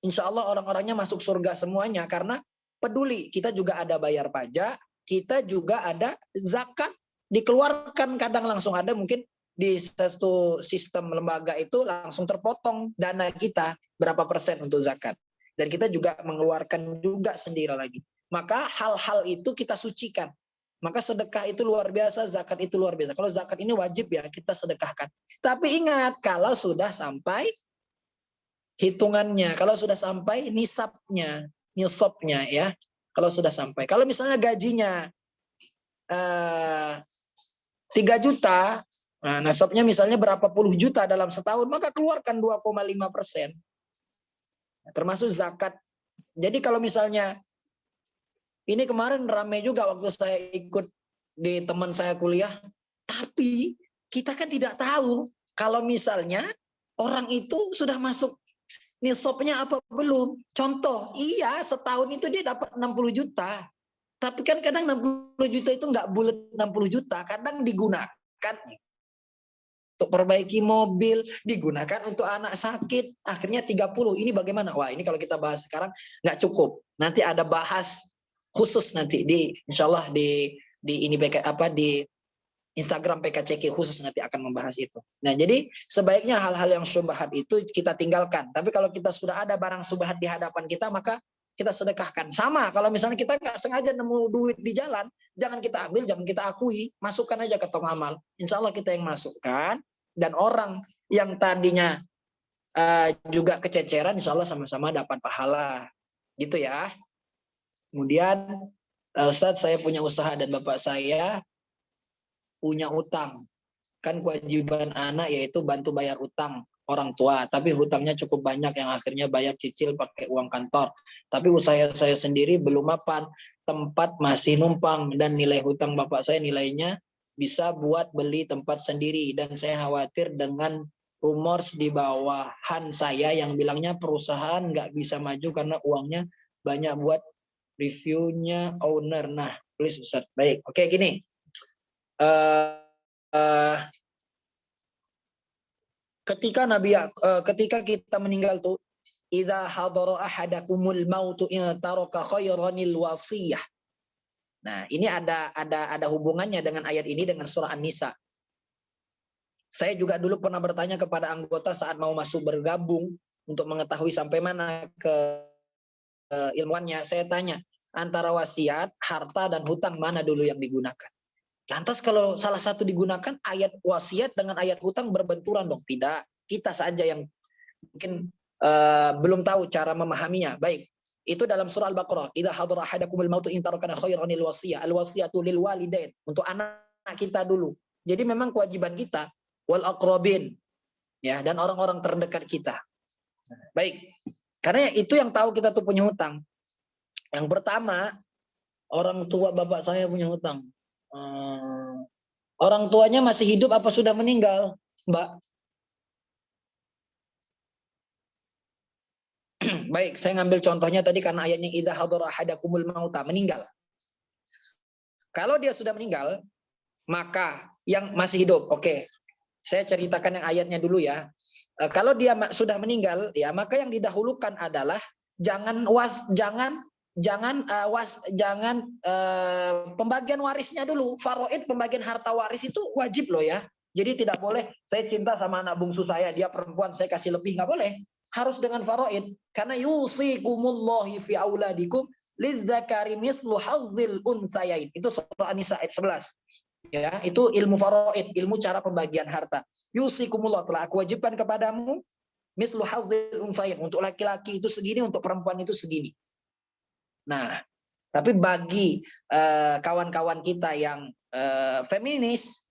Insya Allah orang-orangnya masuk surga semuanya karena peduli. Kita juga ada bayar pajak, kita juga ada zakat. Dikeluarkan kadang langsung ada mungkin di satu sistem lembaga itu langsung terpotong dana kita berapa persen untuk zakat. Dan kita juga mengeluarkan juga sendiri lagi. Maka hal-hal itu kita sucikan. Maka sedekah itu luar biasa, zakat itu luar biasa. Kalau zakat ini wajib ya kita sedekahkan. Tapi ingat, kalau sudah sampai hitungannya, kalau sudah sampai nisabnya ya, kalau sudah sampai. Kalau misalnya gajinya 3 juta, nah nasabnya misalnya berapa puluh juta dalam setahun, maka keluarkan 2,5%. Termasuk zakat. Jadi kalau misalnya ini kemarin ramai juga waktu saya ikut di teman saya kuliah. Tapi kita kan tidak tahu kalau misalnya orang itu sudah masuk nisabnya apa belum. Contoh, iya setahun itu dia dapat 60 juta. Tapi kan kadang 60 juta itu nggak bulat 60 juta. Kadang digunakan untuk perbaiki mobil, digunakan untuk anak sakit. Akhirnya 30. Ini bagaimana? Wah, ini kalau kita bahas sekarang nggak cukup. Nanti ada bahas khusus nanti insyaallah di ini di Instagram PKCK khusus nanti akan membahas itu. Nah, jadi sebaiknya hal-hal yang syubhat itu kita tinggalkan. Tapi kalau kita sudah ada barang syubhat di hadapan kita, maka kita sedekahkan. Sama, kalau misalnya kita nggak sengaja nemu duit di jalan, jangan kita ambil, jangan kita akui, masukkan aja ke tong amal. Insya Allah kita yang masukkan, dan orang yang tadinya juga kececeran, insya Allah sama-sama dapat pahala. Gitu ya. Kemudian, Ustadz, saya punya usaha dan bapak saya punya utang. Kan kewajiban anak yaitu bantu bayar utang orang tua, tapi hutangnya cukup banyak yang akhirnya bayar cicil pakai uang kantor. Tapi usaha saya sendiri belum mapan, tempat masih numpang, dan nilai hutang bapak saya nilainya bisa buat beli tempat sendiri, dan saya khawatir dengan rumors di bawahan saya yang bilangnya perusahaan nggak bisa maju karena uangnya banyak buat reviewnya owner. Nah, please Ustaz. Baik, oke gini. Ketika kita meninggal tuh, idza hadara ahadakumul mautu in taraka khairanil wasiyah. Nah, ini ada hubungannya dengan ayat ini dengan surah An-Nisa. Saya juga dulu pernah bertanya kepada anggota saat mau masuk bergabung untuk mengetahui sampai mana ke ilmuannya. Saya tanya, antara wasiat, harta dan hutang mana dulu yang digunakan? Lantas kalau salah satu digunakan, ayat wasiat dengan ayat hutang berbenturan dong? Tidak, kita saja yang mungkin belum tahu cara memahaminya. Baik, itu dalam surah Al-Baqarah. Idza hadara ahadakumul mautu in taraka khairanil wasiyah. Al-wasiyatu lil walidain. Untuk anak kita dulu. Jadi memang kewajiban kita wal aqrabin, ya, dan orang-orang terdekat kita. Baik. Karena itu yang tahu kita tuh punya hutang. Yang pertama, orang tua bapak saya punya hutang. Orang tuanya masih hidup apa sudah meninggal, Mbak? Baik, saya ngambil contohnya tadi karena ayatnya idza hadara ahadakumul mauta, meninggal. Kalau dia sudah meninggal, maka yang masih hidup, oke. Saya ceritakan yang ayatnya dulu ya. Kalau dia sudah meninggal, ya maka yang didahulukan adalah jangan pembagian warisnya dulu. Faraid, pembagian harta waris itu wajib loh ya. Jadi tidak boleh saya cinta sama anak bungsu saya, dia perempuan, saya kasih lebih, nggak boleh. Harus dengan faraid. Karena yusikumullahi fi auladikum lidzakari mislu hazzil untsayain. Itu surah An-Nisa ayat 11. Ya, itu ilmu faraid, ilmu cara pembagian harta. Yusikumullah, telah aku wajibkan kepadamu mislu hazzil untsayain. Untuk laki-laki itu segini, untuk perempuan itu segini. Nah, tapi bagi kawan-kawan kita yang feminis,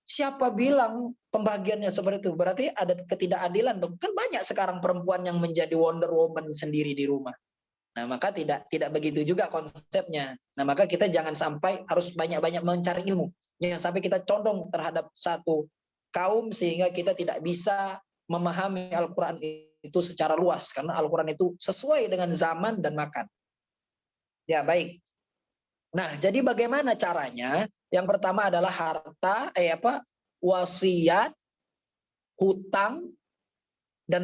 siapa bilang pembagiannya seperti itu? Berarti ada ketidakadilan dong. Kan banyak sekarang perempuan yang menjadi Wonder Woman sendiri di rumah. Nah, maka tidak begitu juga konsepnya. Nah, maka kita jangan sampai harus banyak-banyak mencari ilmu. Jangan sampai kita condong terhadap satu kaum sehingga kita tidak bisa memahami Al-Quran itu secara luas. Karena Al-Quran itu sesuai dengan zaman dan makan. Ya, baik. Nah, jadi bagaimana caranya? Yang pertama adalah harta, wasiat, hutang, dan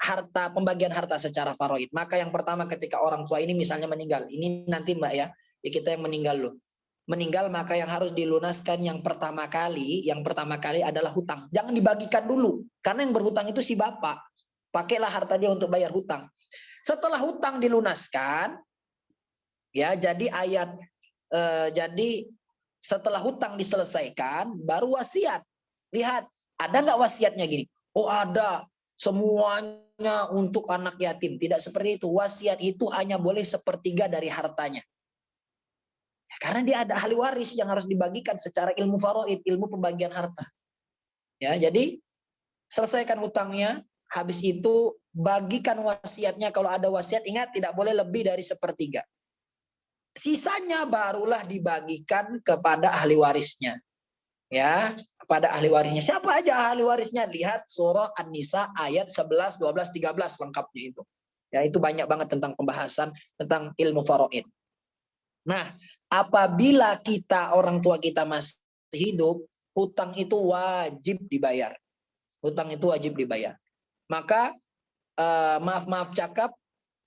harta, pembagian harta secara faraid. Maka yang pertama ketika orang tua ini misalnya meninggal, ini nanti Mbak ya kita yang meninggal loh. Meninggal, maka yang harus dilunaskan yang pertama kali adalah hutang. Jangan dibagikan dulu, karena yang berhutang itu si bapak. Pakailah harta dia untuk bayar hutang. Setelah hutang dilunaskan, ya jadi setelah hutang diselesaikan, baru wasiat. Lihat, ada nggak wasiatnya gini? Oh ada, semuanya untuk anak yatim. Tidak seperti itu. Wasiat itu hanya boleh 1/3 dari hartanya. Karena dia ada ahli waris yang harus dibagikan secara ilmu faraid, ilmu pembagian harta. Ya, jadi selesaikan hutangnya, habis itu bagikan wasiatnya. Kalau ada wasiat, ingat tidak boleh lebih dari 1/3. Sisanya barulah dibagikan kepada ahli warisnya. ya pada ahli warisnya. Siapa aja ahli warisnya? Lihat surah An-Nisa ayat 11, 12, 13 lengkapnya itu. Ya, itu banyak banget tentang pembahasan tentang ilmu faraid. Nah, apabila kita orang tua kita masih hidup, hutang itu wajib dibayar. Hutang itu wajib dibayar. Maka maaf cakap,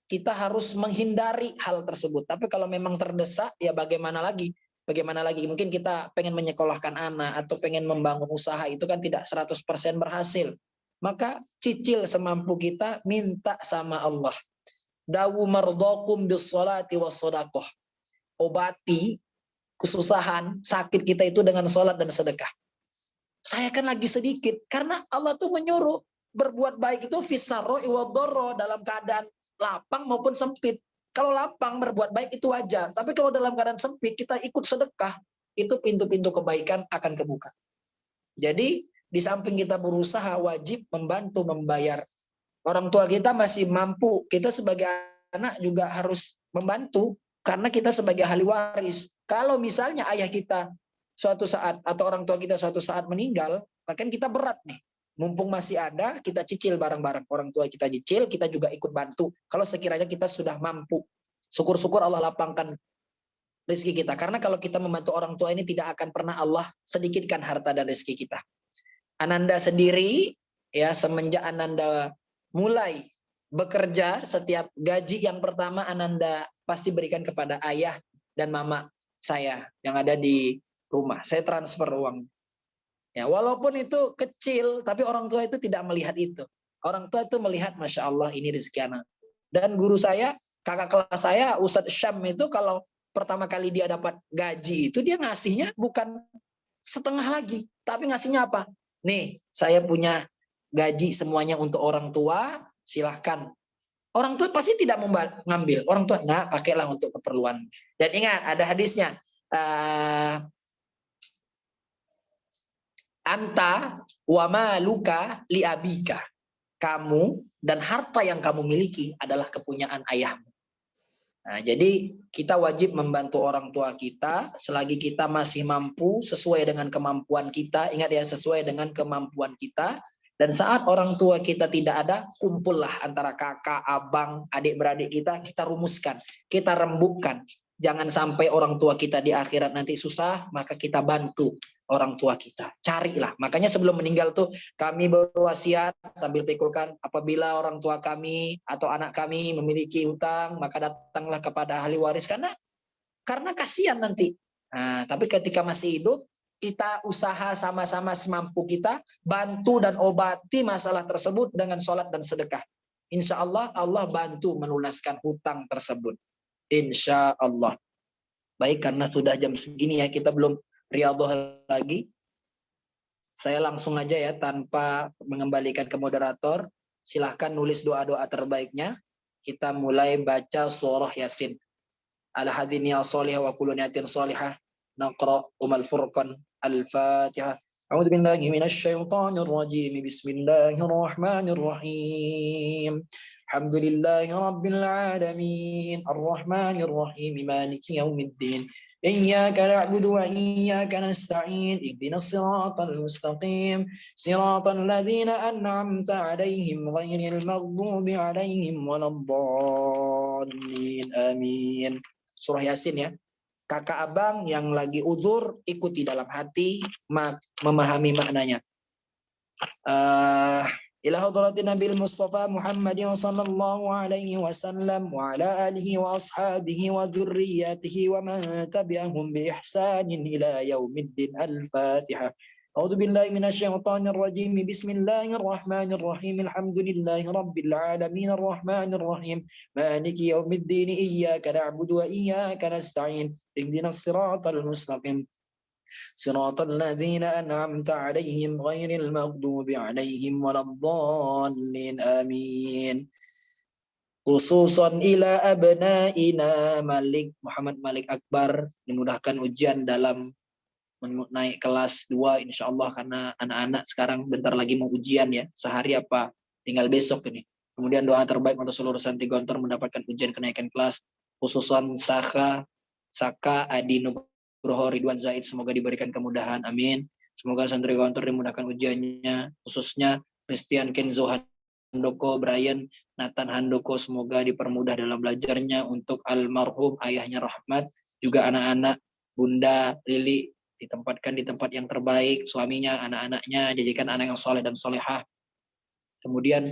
kita harus menghindari hal tersebut. Tapi kalau memang terdesak, ya bagaimana lagi? Bagaimana lagi? Mungkin kita pengen menyekolahkan anak atau pengen membangun usaha, itu kan tidak 100% berhasil. Maka cicil semampu kita, minta sama Allah. Dawu mardakum bis salati was sadaqah. Obati kesusahan, sakit kita itu dengan salat dan sedekah. Saya kan lagi sedikit, karena Allah tuh menyuruh berbuat baik itu fisarro iwadoro, dalam keadaan lapang maupun sempit. Kalau lapang berbuat baik itu wajar, tapi kalau dalam keadaan sempit kita ikut sedekah, itu pintu-pintu kebaikan akan kebuka. Jadi di samping kita berusaha, wajib membantu membayar. Orang tua kita masih mampu, kita sebagai anak juga harus membantu, karena kita sebagai ahli waris. Kalau misalnya ayah kita suatu saat atau orang tua kita suatu saat meninggal, maka kita berat nih. Mumpung masih ada, kita cicil bareng-bareng. Orang tua kita cicil, kita juga ikut bantu. Kalau sekiranya kita sudah mampu. Syukur-syukur Allah lapangkan rezeki kita. Karena kalau kita membantu orang tua ini, tidak akan pernah Allah sedikitkan harta dan rezeki kita. Ananda sendiri, ya semenjak Ananda mulai bekerja, setiap gaji yang pertama Ananda pasti berikan kepada ayah dan mama saya yang ada di rumah. Saya transfer uang. Ya, walaupun itu kecil, tapi orang tua itu tidak melihat itu. Orang tua itu melihat, Masya Allah, ini rezeki anak. Dan guru saya, kakak kelas saya, Ustadz Syam itu, kalau pertama kali dia dapat gaji itu, dia ngasihnya bukan setengah lagi. Tapi ngasihnya apa? Nih, saya punya gaji semuanya untuk orang tua, silahkan. Orang tua pasti tidak mau ngambil. Orang tua, nah pakailah untuk keperluan. Dan ingat, ada hadisnya. Anta wa maluka li abika. Kamu dan harta yang kamu miliki adalah kepunyaan ayahmu. Nah, jadi kita wajib membantu orang tua kita selagi kita masih mampu, sesuai dengan kemampuan kita. Ingat ya, sesuai dengan kemampuan kita. Dan saat orang tua kita tidak ada, kumpullah antara kakak, abang, adik-beradik kita rumuskan, kita rembukkan. Jangan sampai orang tua kita di akhirat nanti susah, maka kita bantu orang tua kita. Carilah. Makanya sebelum meninggal tuh kami berwasiat sambil pikulkan, apabila orang tua kami atau anak kami memiliki hutang, maka datanglah kepada ahli waris, karena kasihan nanti. Nah, tapi ketika masih hidup, kita usaha sama-sama semampu kita, bantu dan obati masalah tersebut dengan sholat dan sedekah. Insya Allah, Allah bantu melunaskan hutang tersebut. Insya Allah. Baik, karena sudah jam segini ya, kita belum riyadhah lagi. Saya langsung aja ya, tanpa mengembalikan ke moderator. Silahkan nulis doa-doa terbaiknya. Kita mulai baca surah Yasin. Al-hadini as-salihah wa kullu niyatin salihah. Naqra umal furqan al-Fatihah. A'udzu billahi minasyaitonir rajim. Bismillahirrahmanirrahim. Alhamdulillahi rabbil alamin. Arrahmanir rahim. Maliki yaumiddin. Iyyaka na'budu wa iyyaka nasta'in. Ihdinas siratal mustaqim. Siratal ladzina an'amta 'alaihim ghairil maghdubi 'alaihim waladdallin. Amin. Surah Yasin ya. Kakak abang yang lagi uzur, ikuti dalam hati, memahami maknanya. Ila hadratin Nabil Mustafa Muhammadin sallallahu alaihi wasallam wa ala alihi wa ashabihi wa dzurriyyatihi wa man tabi'ahum bi ihsanin ila yaumiddin. Al-Fatihah. A'udzu billahi minasyaitonir rajim. Bismillahirrahmanirrahim. Alhamdulillahi rabbil alamin arrahmanir rahim. Maliki yaumiddin. Iyyaka na'budu wa iyyaka nasta'in. Ihdinas siratal mustaqim. Siratal ladzina an'amta 'alaihim ghairil maghdubi 'alaihim waladdallin. Amin. Khususan ila abnaina Malik Muhammad Malik Akbar, dimudahkan ujian dalam naik kelas 2 insyaallah, karena anak-anak sekarang bentar lagi mau ujian ya, sehari apa tinggal besok ini. Kemudian doa terbaik untuk seluruh santri Gontor mendapatkan ujian kenaikan kelas, khususan Saka Adi Nugroho Ridwan Zaid, semoga diberikan kemudahan, amin. Semoga santri kantor dimudahkan ujiannya, khususnya Christian Kenzo Handoko, Brian Nathan Handoko, semoga dipermudah dalam belajarnya. Untuk almarhum ayahnya Rahmat, juga anak-anak Bunda Lili ditempatkan di tempat yang terbaik, suaminya, anak-anaknya, jadikan anak yang soleh dan solehah. Kemudian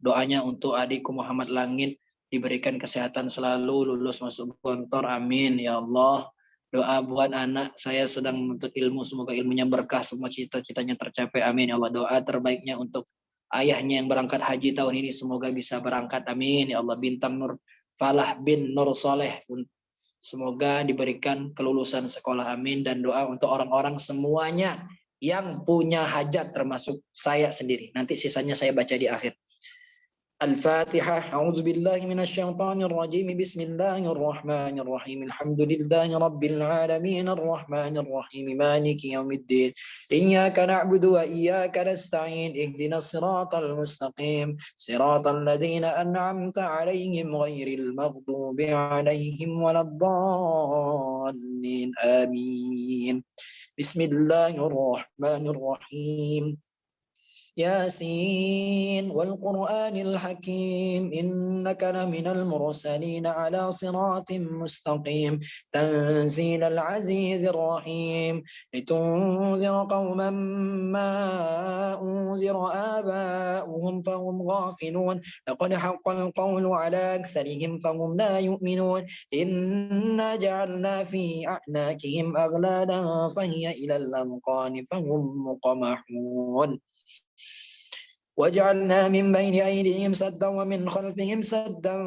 doanya untuk adikku Muhammad Langit, diberikan kesehatan selalu, lulus masuk kantor, amin ya Allah. Doa buat anak saya sedang menuntut ilmu, semoga ilmunya berkah, semua cita-citanya tercapai, amin ya Allah. Doa terbaiknya untuk ayahnya yang berangkat haji tahun ini, semoga bisa berangkat, amin ya Allah. Bintang Nur Falah bin Nur Soleh, semoga diberikan kelulusan sekolah, amin. Dan doa untuk orang-orang semuanya yang punya hajat, termasuk saya sendiri. Nanti sisanya saya baca di akhir. Al-Fatihah. A'udzu billahi minasyaitonir rajim. Bismillahirrahmanirrahim. Alhamdulillahi rabbil alamin arrahmanir rahim maliki yaumiddin. Iyyaka na'budu wa iyyaka nasta'in. Ihdinas siratal mustaqim. Siratal ladzina an'amta 'alaihim ghairil maghdubi 'alaihim waladdallin. Amin. Bismillahirrahmanirrahim. Yasin wal Qur'anil Hakim innaka laminal mursalin ala siratim mustaqim tanzilal azizir rahim litunzira qauman ma unzira aba'uhum fahum ghafilun laqad haqqal qawlu ala aktharihim fahum la yu'minun inna ja'alna fi a'naqihim aghlalan fahiya ilal anqani fahum muqamahun وجعلنا من بين أيديهم سدا ومن خلفهم سدا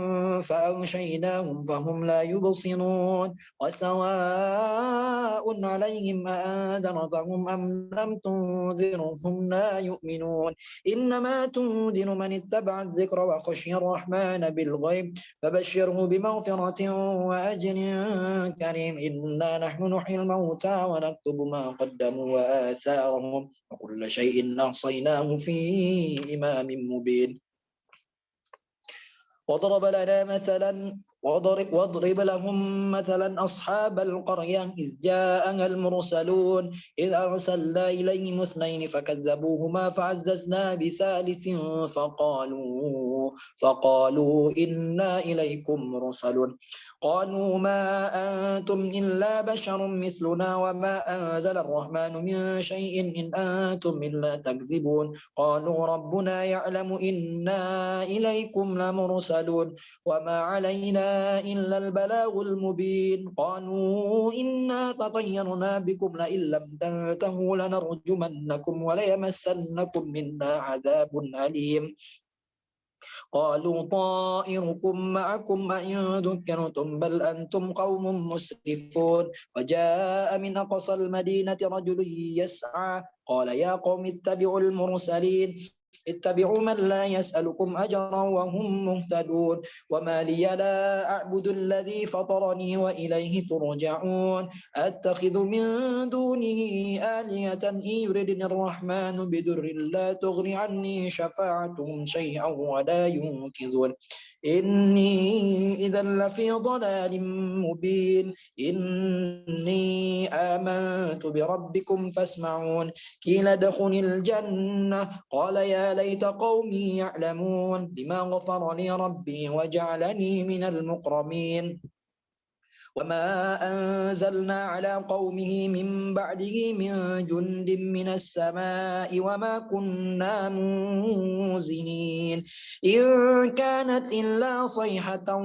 فأغشيناهم فهم لا يبصرون وسواء عليهم أأنذرتهم أم لم تنذرهم لا يؤمنون إنما تنذر من اتبع الذكر وخشي الرحمن بالغيب فبشره بمغفرة وأجر كريم إنا نحن نحيي الموتى ونكتب ما قدموا وآثارهم وكل شيء أحصيناه في إمام مبين واضرب لهم مثلا أصحاب القرية إذ جاءها المرسلون إذ أرسلنا إليهم اثنين فكذبوهما فعززنا بثالث فقالوا إنا إليكم مرسلون قالوا ما أنتم إلا بشر مثلنا وما أنزل الرحمن من شيء إن أنتم إلا تكذبون قالوا ربنا يعلم إنا إليكم لمرسلون وما علينا إلا البلاغ المبين قالوا إنا تطيرنا بكم لئن لم تنتهوا لنرجمنكم وليمسنكم منا عذاب أليم قالوا طائركم معكم أئن ذكرتم بل أنتم قوم مسرفون وجاء من أقصى المدينة رجل يسعى قال يا قوم اتبعوا المرسلين اتبعوا من لا يسألكم أجرا وهم مهتدون وما لي لا أعبد الذي فطرني وإليه ترجعون أتخذ من دونه آلهة إن يردني الرحمن بضر لا تغني عني شفاعتهم شيئا ولا ينقذون إني إذا لفي ضلال مبين إني آمنت بربكم فاسمعون قيل ادخل الجنة قال يا ليت قومي يعلمون بما غفر لي ربي وجعلني من المكرمين وما أنزلنا على قومه من بعده من جند من السماء وما كنا منزلين إن كانت إلا صيحة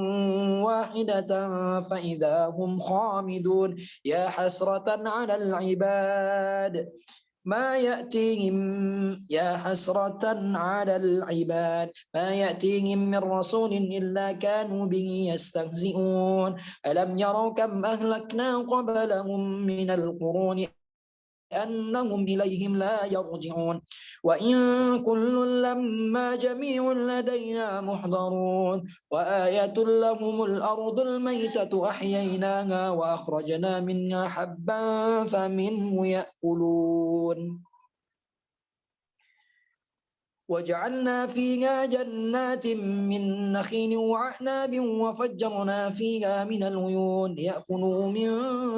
واحدة فإذا هم خامدون يا حسرة على العباد ما يأتيهم ما يأتيهم من رسول إلا كانوا به يستهزئون ألم يروا كم أهلكنا قبلهم من القرون أنهم إليهم لا يرجعون وإن كل لما جميع لدينا محضرون وآية لهم الأرض الميتة أحييناها وأخرجنا منها حبا فمنه يأكلون وجعلنا فيها جنات من نخيل وأعناب وفجرنا فيها من العيون ليأكلوا من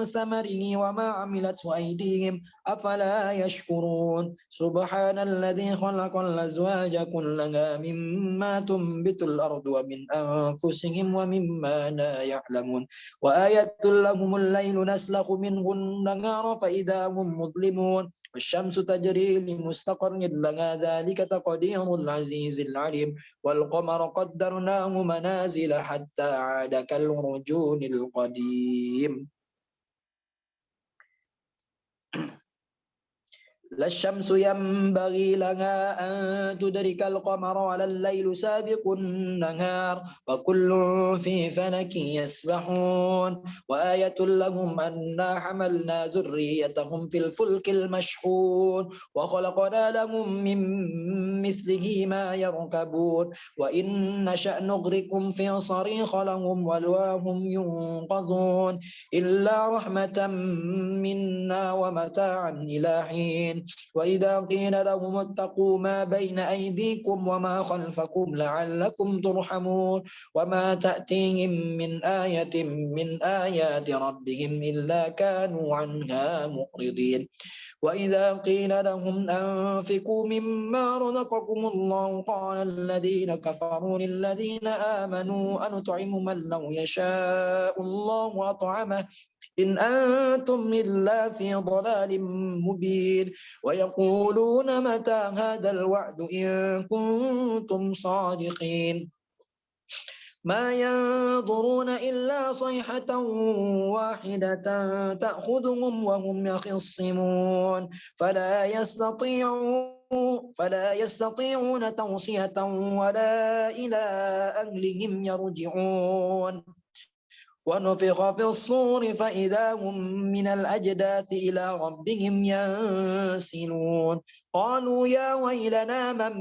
ثمره وما عملته أيديهم أفلا يشكرون سبحان الذي خلق الأزواج كلها مما تنبت الأرض ومن أنفسهم ومما لا يعلمون وآية لهم الليل نسلخ منه النهار فإذا هم مظلمون والشمس تجري لمستقر لها ذلك تقدير العزيز العليم والقمر قدرناه منازل حتى عاد كالعرجون القديم لا الشمس ينبغي لها أن تدرك القمر ولا الليل سابق النهار وكل في فلك يسبحون وآية لهم أنا حملنا ذريتهم في الفلك المشحون وخلقنا لهم من مثله ما يركبون وإن نشأ نغرقهم في صريخ لهم ولواهم ينقذون إلا رحمة منا ومتاعا إلى حين وإذا قيل لهم اتقوا ما بين أيديكم وما خلفكم لعلكم ترحمون وما تأتيهم من آية من آيات ربهم إلا كانوا عنها معرضين وإذا قيل لهم أنفقوا مما رزقكم الله قال الذين كفروا للذين آمنوا أنطعم من لو يشاء الله أطعمه إن أنتم إلا في ضلال مبين ويقولون متى هذا الوعد إن كنتم صادقين ما ينظرون إلا صيحة واحدة تأخذهم وهم يخصمون فلا يستطيعون توصية ولا إلى أهلهم يرجعون ونفخ في الصور فإذا هم من الأجداث إلى ربهم ينسلون قالوا يا ويلنا من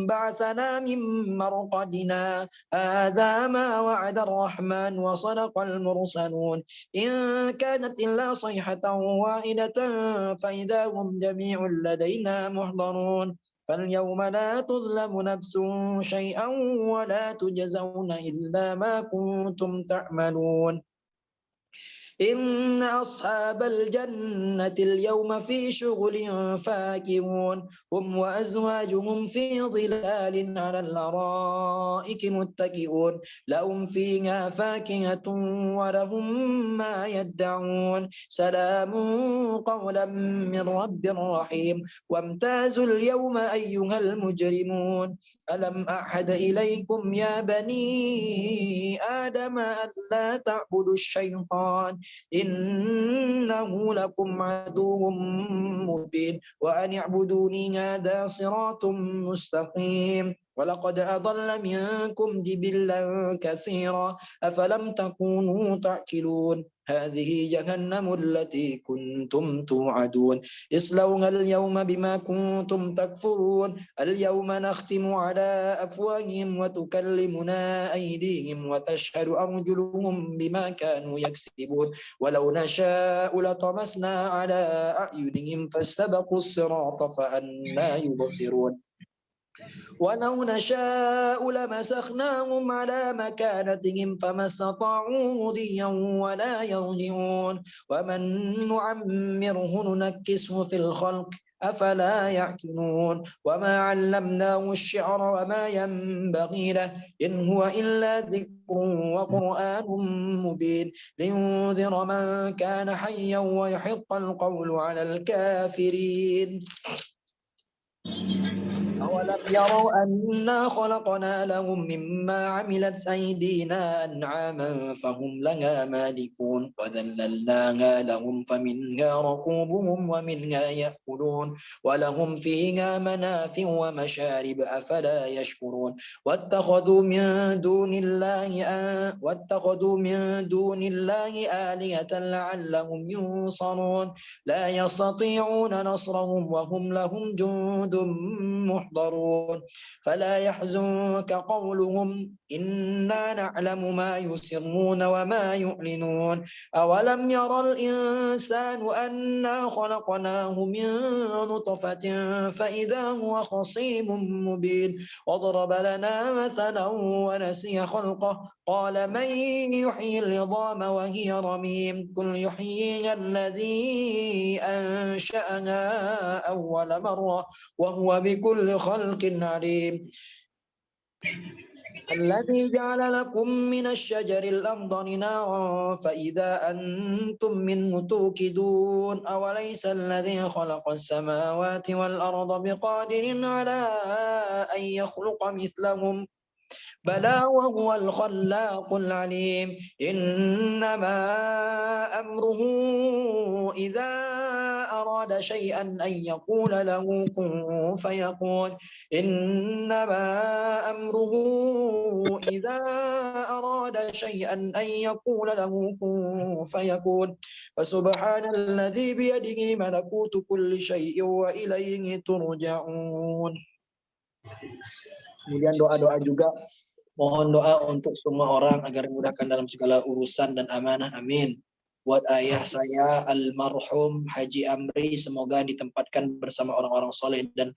بعثنا من مرقدنا هذا ما وعد الرحمن وصدق المرسلون إن كانت إلا صيحة واحدة فإذا هم جميع لدينا محضرون فاليوم لا تظلم نفس شيئا ولا تجزون إلا ما كنتم تعملون إن أصحاب الجنة اليوم في شغل فاكهون هم وأزواجهم في ظلال على الأرائك متكئون لهم فيها فاكهة ولهم ما يدعون سلام قولا من رب رحيم وامتازوا اليوم أيها المجرمون ألم أعهد إليكم يا بني آدم ألا تعبدوا الشيطان إنه لكم عدو مبين وأن اعبدوني هذا صراط مستقيم ولقد أضل منكم جبلا كثيرا أفلم تكونوا تعقلون هذه جهنم التي كنتم توعدون اصلوها اليوم بما كنتم تكفرون اليوم نختم على أفواههم وتكلمنا أيديهم وتشهد أرجلهم بما كانوا يكسبون ولو نشاء لطمسنا على أعينهم فاستبقوا الصراط فأنى يبصرون ولو نشاء لمسخناهم على مكانتهم فما استطاعوا مضيا ولا يرجعون ومن نعمره ننكسه في الخلق أفلا يعقلون وما علمناه الشعر وما ينبغي له إن هو إلا ذكر وقرآن مبين لينذر من كان حيا ويحق القول على الكافرين أولم يروا أنا خلقنا لهم مما عملت أيدينا أنعاما فهم لها مالكون وذللناها لهم فمنها ركوبهم ومنها يأكلون ولهم فيها منافع ومشارب أفلا يشكرون واتخذوا من دون الله آلهة لعلهم ينصرون لا يستطيعون نصرهم وهم لهم جند محضرون ينظرون فلا يحزنك قولهم إنا نعلم ما يسرون وما يعلنون أولم يرى الإنسان أنا خلقناه من نطفة فإذا هو خصيم مبين وضرب لنا مثلا ونسي خلقه قال من يحيي العظام وهي رميم قل يحييها الذي أنشأها أول مرة وهو بكل خلق عليم الذي جعل لكم من الشجر الأخضر نارا فإذا أنتم منه توقدون أوليس الذي خلق السماوات والأرض بقادر على أن يخلق مثلهم بلى وهو الخلاق العليم إنما أمره إذا أراد شيئا أن يقول له كن فيكون إنما أمره إذا أراد شيئا أن يقول له كن فيكون فسبحان الذي بيده ملكوت كل شيء وإليه ترجعون. Kemudian doa-doa juga, mohon doa untuk semua orang agar dimudahkan dalam segala urusan dan amanah, amin. Buat ayah saya almarhum Haji Amri, semoga ditempatkan bersama orang-orang soleh dan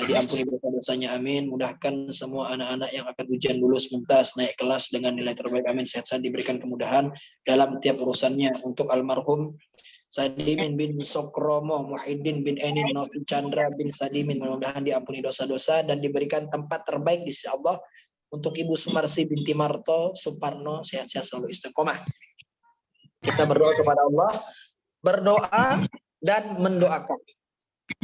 diampuni dosa-dosanya, amin. Mudahkan semua anak-anak yang akan ujian lulus mumtaz naik kelas dengan nilai terbaik, amin. Sehat-sehat diberikan kemudahan dalam tiap urusannya. Untuk almarhum Sadimin bin Sokromo, Muhyiddin bin Enin, Novi Chandra bin Sadimin, mudah-mudahan diampuni dosa-dosa dan diberikan tempat terbaik di sisi Allah. Untuk Ibu Sumarsi binti Marto Suparno, sehat-sehat selalu istiqomah. Kita berdoa kepada Allah, berdoa dan mendoakan.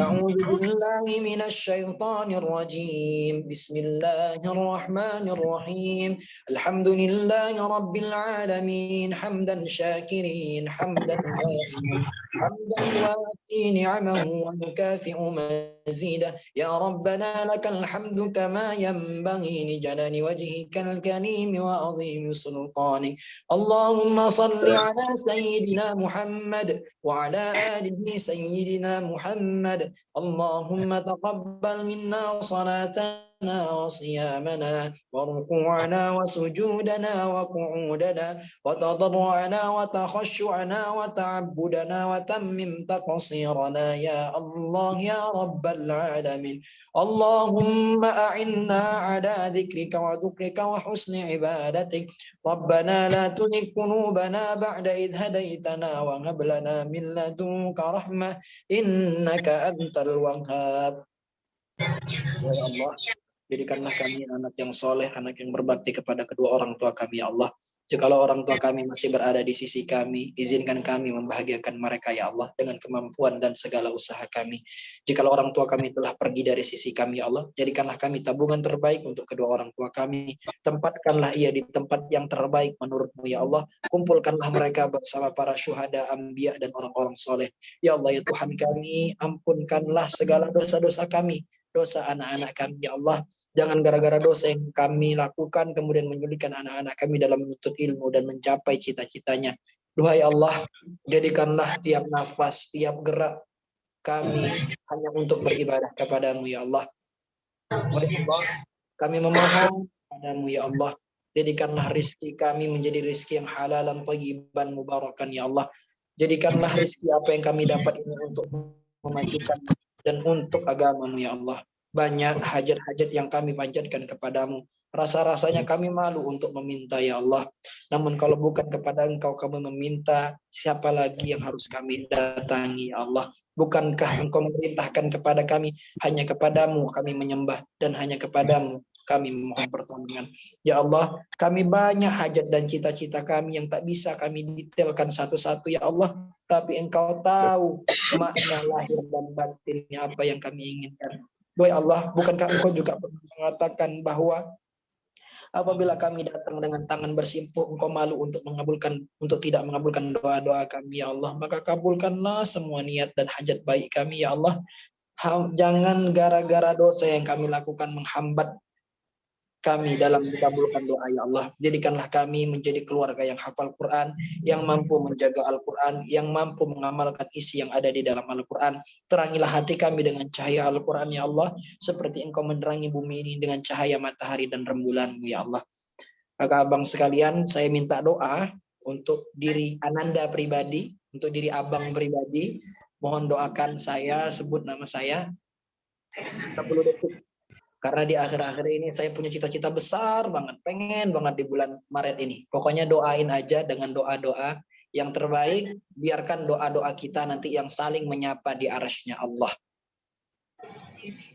A'udzu billahi minasy syaithanir rajim. Bismillahirrahmanirrahim. Alhamdulillahi rabbil alamin. Hamdan syakirin, hamdan wasi ni'amahu wa mukafi'u mazidah. Ya Rabbana lakal hamdu kama yanbaghi li jalali wajhikal karim wa 'azimi sultanik. Allahumma shalli ala sayyidina Muhammad wa ala alihi sayyidina Muhammad. اللهم تقبل منا صلاتنا وصيامنا وركوعنا وسجودنا وقعودنا وتضرعنا وتخشعنا وتعبدنا وتمم تقصيرنا يا الله يا رب العالمين. اللهم أعنا على ذكرك وذكرك وحسن عبادتك. ربنا لا تزغ قلوبنا بعد إذ هديتنا وهب لنا من لدنك رحمة إنك أنت الوهاب. Ya Allah, jadikanlah kami anak yang soleh, anak yang berbakti kepada kedua orang tua kami, ya Allah. Jikalau orang tua kami masih berada di sisi kami, izinkan kami membahagiakan mereka, ya Allah, dengan kemampuan dan segala usaha kami. Jikalau orang tua kami telah pergi dari sisi kami, ya Allah, jadikanlah kami tabungan terbaik untuk kedua orang tua kami. Tempatkanlah ia di tempat yang terbaik menurut-Mu, ya Allah. Kumpulkanlah mereka bersama para syuhada, anbiya, dan orang-orang soleh. Ya Allah, ya Tuhan kami, ampunkanlah segala dosa-dosa kami, dosa anak-anak kami, ya Allah. Jangan gara-gara dosa yang kami lakukan kemudian menyulitkan anak-anak kami dalam menuntut ilmu dan mencapai cita-citanya. Duhai Allah, jadikanlah tiap nafas, tiap gerak kami hanya untuk beribadah kepadamu, ya Allah. Duhai Allah, kami memohon kepadamu, ya Allah. Jadikanlah rizki kami menjadi rizki yang halalan, thayyiban, mubarakan, ya Allah. Jadikanlah rizki apa yang kami dapat ini untuk memajukan dan untuk agamamu, ya Allah. Banyak hajat-hajat yang kami panjatkan kepadamu. Rasa-rasanya kami malu untuk meminta, ya Allah. Namun kalau bukan kepada Engkau kami meminta, siapa lagi yang harus kami datangi, ya Allah? Bukankah Engkau memerintahkan kepada kami, hanya kepadamu kami menyembah dan hanya kepadamu kami memohon pertolongan. Ya Allah, kami banyak hajat dan cita-cita kami yang tak bisa kami detailkan satu-satu, ya Allah. Tapi Engkau tahu makna lahir dan batinnya apa yang kami inginkan. Doa Allah, bukankah Engkau juga pernah mengatakan bahwa apabila kami datang dengan tangan bersimpuh, Engkau malu untuk tidak mengabulkan doa-doa kami, ya Allah. Maka kabulkanlah semua niat dan hajat baik kami, ya Allah. Jangan gara-gara dosa yang kami lakukan menghambat kami dalam dikabulkan doa ya Allah. Jadikanlah kami menjadi keluarga yang hafal Quran, yang mampu menjaga Al-Quran, yang mampu mengamalkan isi yang ada di dalam Al-Quran. Terangilah hati kami dengan cahaya Al-Quran ya Allah, seperti Engkau menerangi bumi ini dengan cahaya matahari dan rembulan-Mu ya Allah. Maka abang sekalian, saya minta doa untuk diri Ananda pribadi, untuk diri abang pribadi. Mohon doakan saya, sebut nama saya 30 detik. Karena di akhir-akhir ini saya punya cita-cita besar banget, pengen banget di bulan Maret ini. Pokoknya doain aja dengan doa-doa yang terbaik, biarkan doa-doa kita nanti yang saling menyapa di arasy-Nya Allah.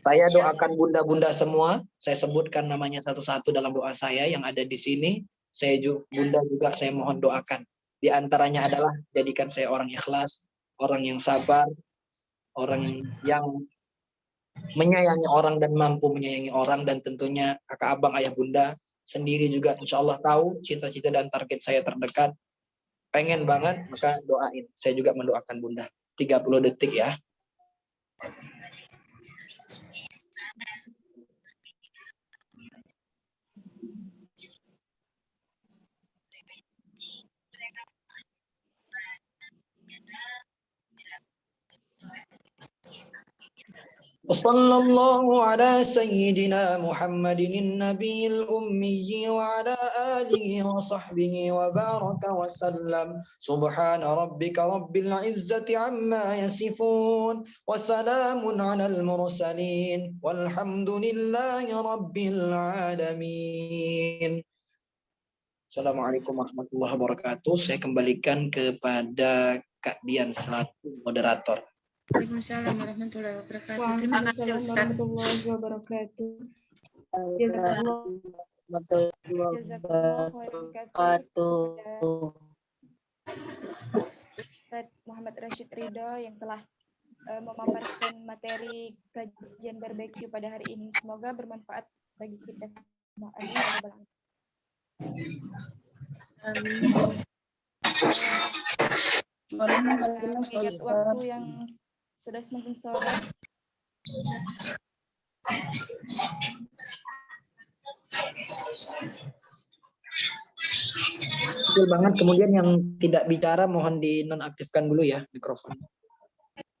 Saya doakan bunda-bunda semua, saya sebutkan namanya satu-satu dalam doa saya yang ada di sini. Bunda juga saya mohon doakan. Di antaranya adalah jadikan saya orang ikhlas, orang yang sabar, orang yang menyayangi orang dan mampu menyayangi orang, dan tentunya kakak abang ayah bunda sendiri juga insya Allah tahu cita-cita dan target saya terdekat. Pengen banget, maka doain. Saya juga mendoakan bunda. 30 detik ya. Wassallallahu ala sayyidina Muhammadin nabiyil ummi wa ala alihi wa sahbihi wa baraka wa sallam. Subhana rabbika rabbil izzati amma yasifun wa salamun alal mursalin walhamdulillahi rabbil alamin. Assalamualaikum warahmatullahi wabarakatuh. Saya kembalikan kepada Kak Dian selaku moderator. Waalaikumsalam warahmatullahi wabarakatuh. Terima kasih Waalaikumsalam Ustaz. warahmatullahi wabarakatuh. Ustaz Muhammad Rashid Ridho yang telah memaparkan materi kajian barbecue pada hari ini. Semoga bermanfaat bagi kita semua. Amin ya rabbal alamin. Mengingat waktu yang sudah semakin sore. Betul banget. Kemudian yang tidak bicara mohon dinonaktifkan dulu ya mikrofon.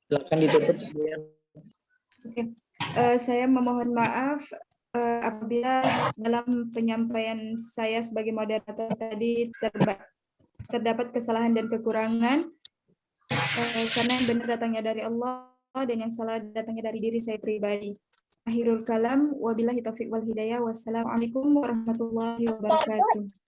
Silakan ditutup. Oke. Saya memohon maaf apabila dalam penyampaian saya sebagai moderator tadi terdapat kesalahan dan kekurangan, karena yang benar datangnya dari Allah dan yang salah datangnya dari diri saya pribadi. Akhirul kalam, wabillahi taufiq wal hidayah. Wassalamualaikum warahmatullahi wabarakatuh.